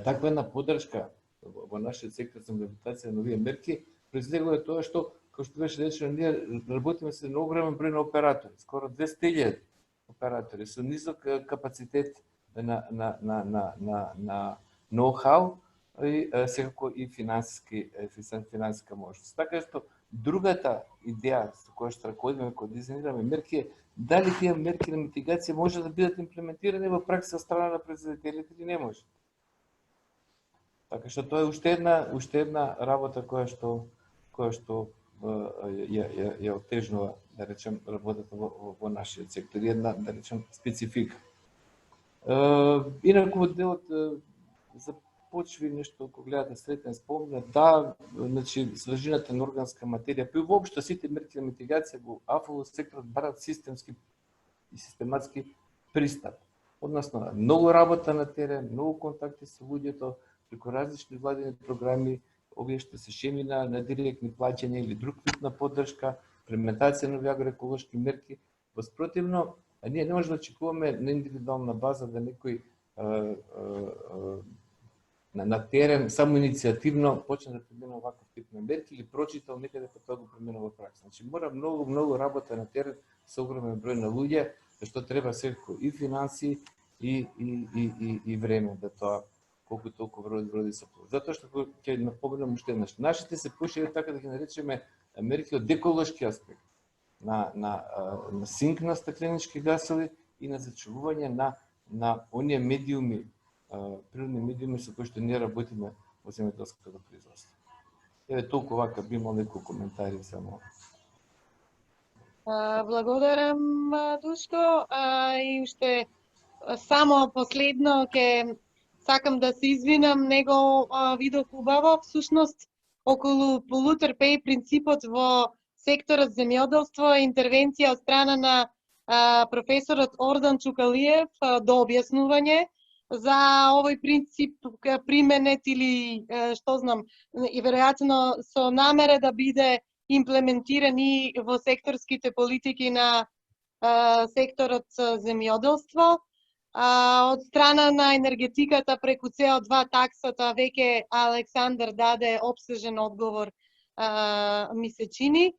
таква една поддршка во нашиот сектор за имплементација на овие мерки произлегува тоа што, како што беше речено, ние работиме со огромен број на оператори, скоро 200.000 оператори со низок капацитет на ноу-хау и секако и финансиска можност. Така што другата идеја со која што раководиме кога дизајнираме мерки е дали тие мерки на митигација може да бидат имплементирани во пракса од страна на производителите или не може. Така што тоа е уште една работа која што ја отежнува, да речем, работата во нашиот сектор, една, да речем, специфика. Инаку во делот за почви нешто кога гледате Сретен спомна, да, значи содржината на органска материја, па и воопшто сите мерки на митигација во АФО секторот барат системски и систематски пристап. Односно, многу работа на терен, многу контакти со луѓето, преку различни владини програми, овие што се шеми на директни плаќања или друг вид на поддршка, имплементација на агроеколошки мерки. Воспротивно, ние не може да очекуваме на индивидуална база да некој на терен само иницијативно почне да применува ваков тип на мерки или прочитал некаде па тоа го применува во пракса. Значи мора многу работа на терен со огромен број на луѓе, што треба секако и финанси и време да тоа колку толку вроди се плод. Затоа што ќе напоменам уште еднаш, нашите се пошири така да ги наречеме мерки од еколошки аспект, на синк на стакленички гасови и на зачувување на оние медиуми, природни медиуми со кои што ние работиме во земјоделското производство. Еве толку вака би имал некои коментари само. Благодарам, Душко. И уште само последно ќе сакам да се извинам, него видов убаво, всушност околу polluter pay принципот во секторот земјоделство е интервенција од страна на професорот Ордан Чукалиев до објаснување за овој принцип применет или што знам, и веројатно со намера да биде имплементиран и во секторските политики на секторот земјоделство. Од страна на енергетиката преку CO2 таксата веќе Александар даде опсежен одговор, ми се чини.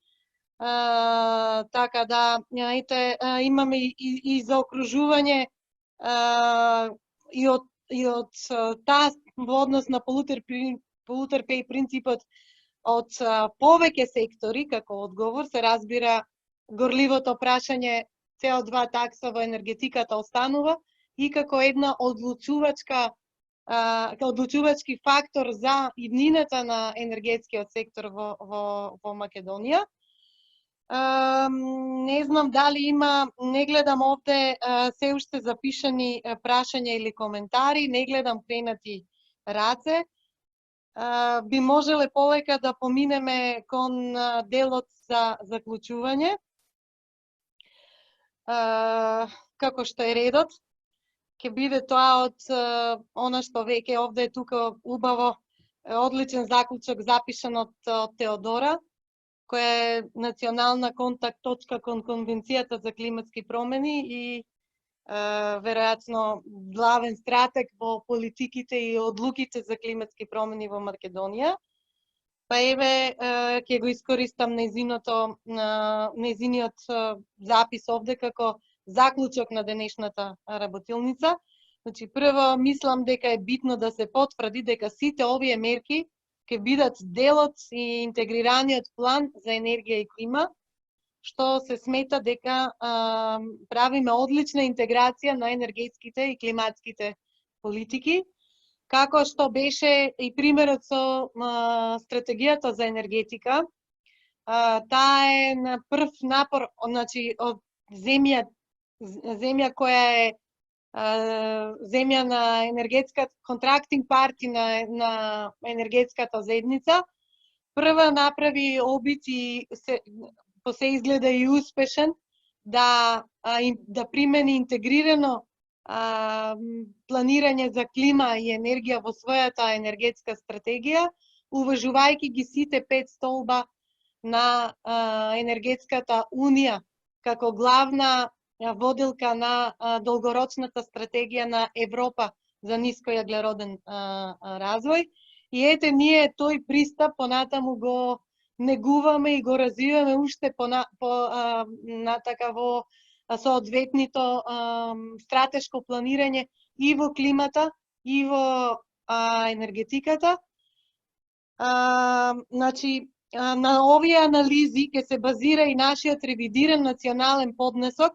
Така да, имаме и заокружување и од таа во однос на polluter pay принципот од повеќе сектори како одговор, се разбира горливото прашање CO2 такса во енергетиката останува и како една одлучувачки фактор за иднината на енергетскиот сектор во Македонија. Не знам дали има, не гледам овде се уште запишани прашања или коментари, не гледам кренати раце. би можеле полека да поминеме кон делот за заклучување. Како што е редот, ќе биде тоа од она што веќе овде е тука убаво, одличен заклучок запишан од Теодора, која е национална контакт точка кон Конвенцијата за климатски промени и веројатно главен стратег во политиките и одлуките за климатски промени во Македонија. Па еве ќе го искористам незиниот запис овде како заклучок на денешната работилница. Значи, прво мислам дека е битно да се потврди дека сите овие мерки ќе бидат делот и интегрираниот план за енергија и клима, што се смета дека правиме одлична интеграција на енергетските и климатските политики, како што беше и примерот со стратегијата за енергетика. Таа е на прв напор, значи, од земја која е земја на енергетска контрактинг парти на енергетската заедница, прва направи обид и се изгледа и успешен да примени интегрирано планирање за клима и енергија во својата енергетска стратегија, уважувајќи ги сите 5 столба на енергетската унија како главна водилка на долгорочната стратегија на Европа за нискојаглероден развој. И ете, ние тој пристап понатаму го негуваме и го развиваме уште натака во соодветното стратешко планирање и во климата, и во енергетиката. Значи, на овие анализи ќе се базира и нашиот ревидиран национален поднесок,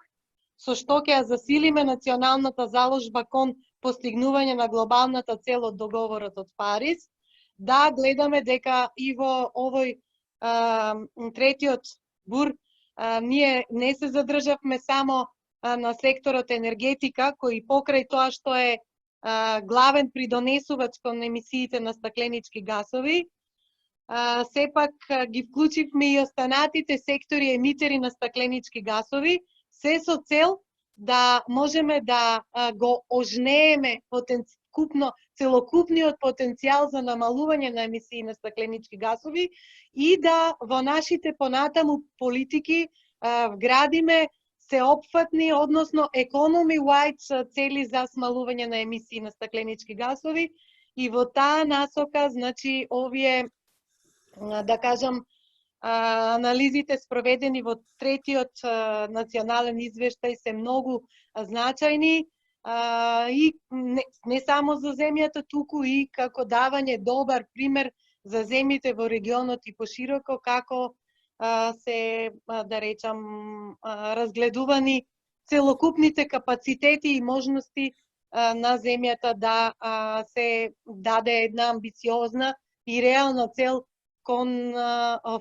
со што ќе засилиме националната заложба кон постигнување на глобалната цел од договорот од Париз. Да, гледаме дека и во овој третиот бур ние не се задржавме само на секторот енергетика, кој покрај тоа што е главен придонесувач кон емисиите на стакленички гасови, сепак ги вклучивме и останатите сектори емитери на стакленички гасови, се со цел да можеме да го ожнееме целокупниот потенцијал за намалување на емисии на стакленички гасови и да во нашите понатаму политики вградиме сеопфатни, односно economy-wide цели за смалување на емисии на стакленички гасови. И во таа насока, значи, овие, да кажам, анализите спроведени во третиот национален извештај се многу значајни и не само за земјата, туку и како давање добар пример за земјите во регионот и пошироко, како се, да речам, разгледувани целокупните капацитети и можности на земјата да се даде една амбициозна и реална цел кон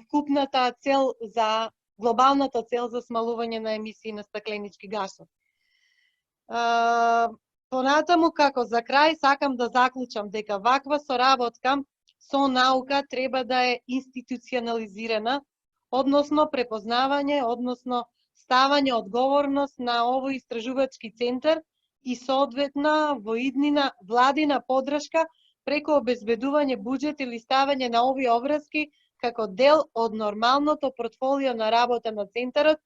вкупната цел за глобалната цел за смалување на емисии на стакленички гасови. Понатаму, како за крај, сакам да заклучам дека ваква соработка со наука треба да е институционализирана, односно препознавање, односно ставање одговорност на овој истражувачки центар и соодветна во иднина владина поддршка преку обезбедување буџет или ставање на овие обврски како дел од нормалното портфолио на работа на центарот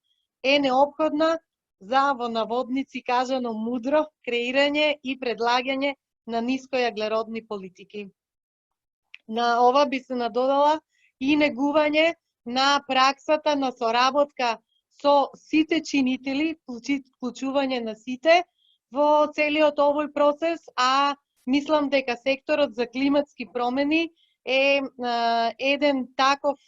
е неопходна за, во наводници кажано, мудро креирање и предлагање на нискојаглеродни политики. На ова би се надодала и негување на праксата на соработка со сите чинители, вклучување на сите во целиот овој процес, а мислам дека секторот за климатски промени е еден таков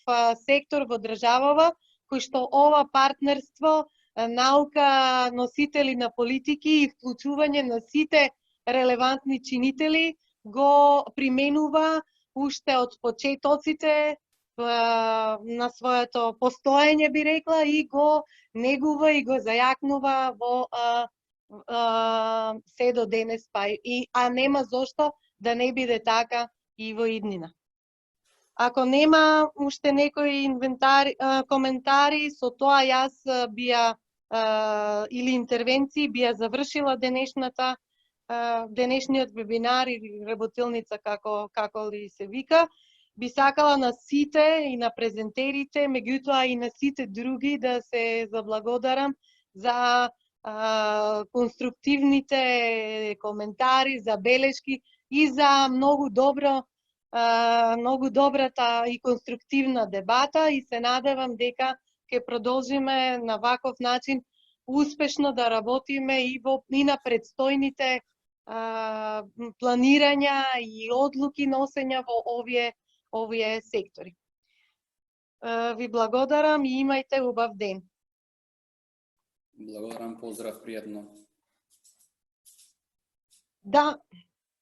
сектор во државава кој што ова партнерство, наука, носители на политики и вклучување на сите релевантни чинители го применува уште од почетоците на своето постоење, би рекла, и го негува и го зајакнува во се до денес, а нема зошто да не биде така и во иднина. Ако нема уште некои коментари, со тоа јас бија или интервенции бија завршила денешниот вебинар или работилница како ли се вика. Би сакала на сите и на презентерите, меѓутоа и на сите други да се заблагодарам за конструктивните коментари, за белешки и за многу добрата и конструктивна дебата и се надевам дека ќе продолжиме на ваков начин успешно да работиме и на предстојните планирања и одлуки носења во овие сектори. Ви благодарам и имајте убав ден. Благодарам, поздрав, пријатно. Да,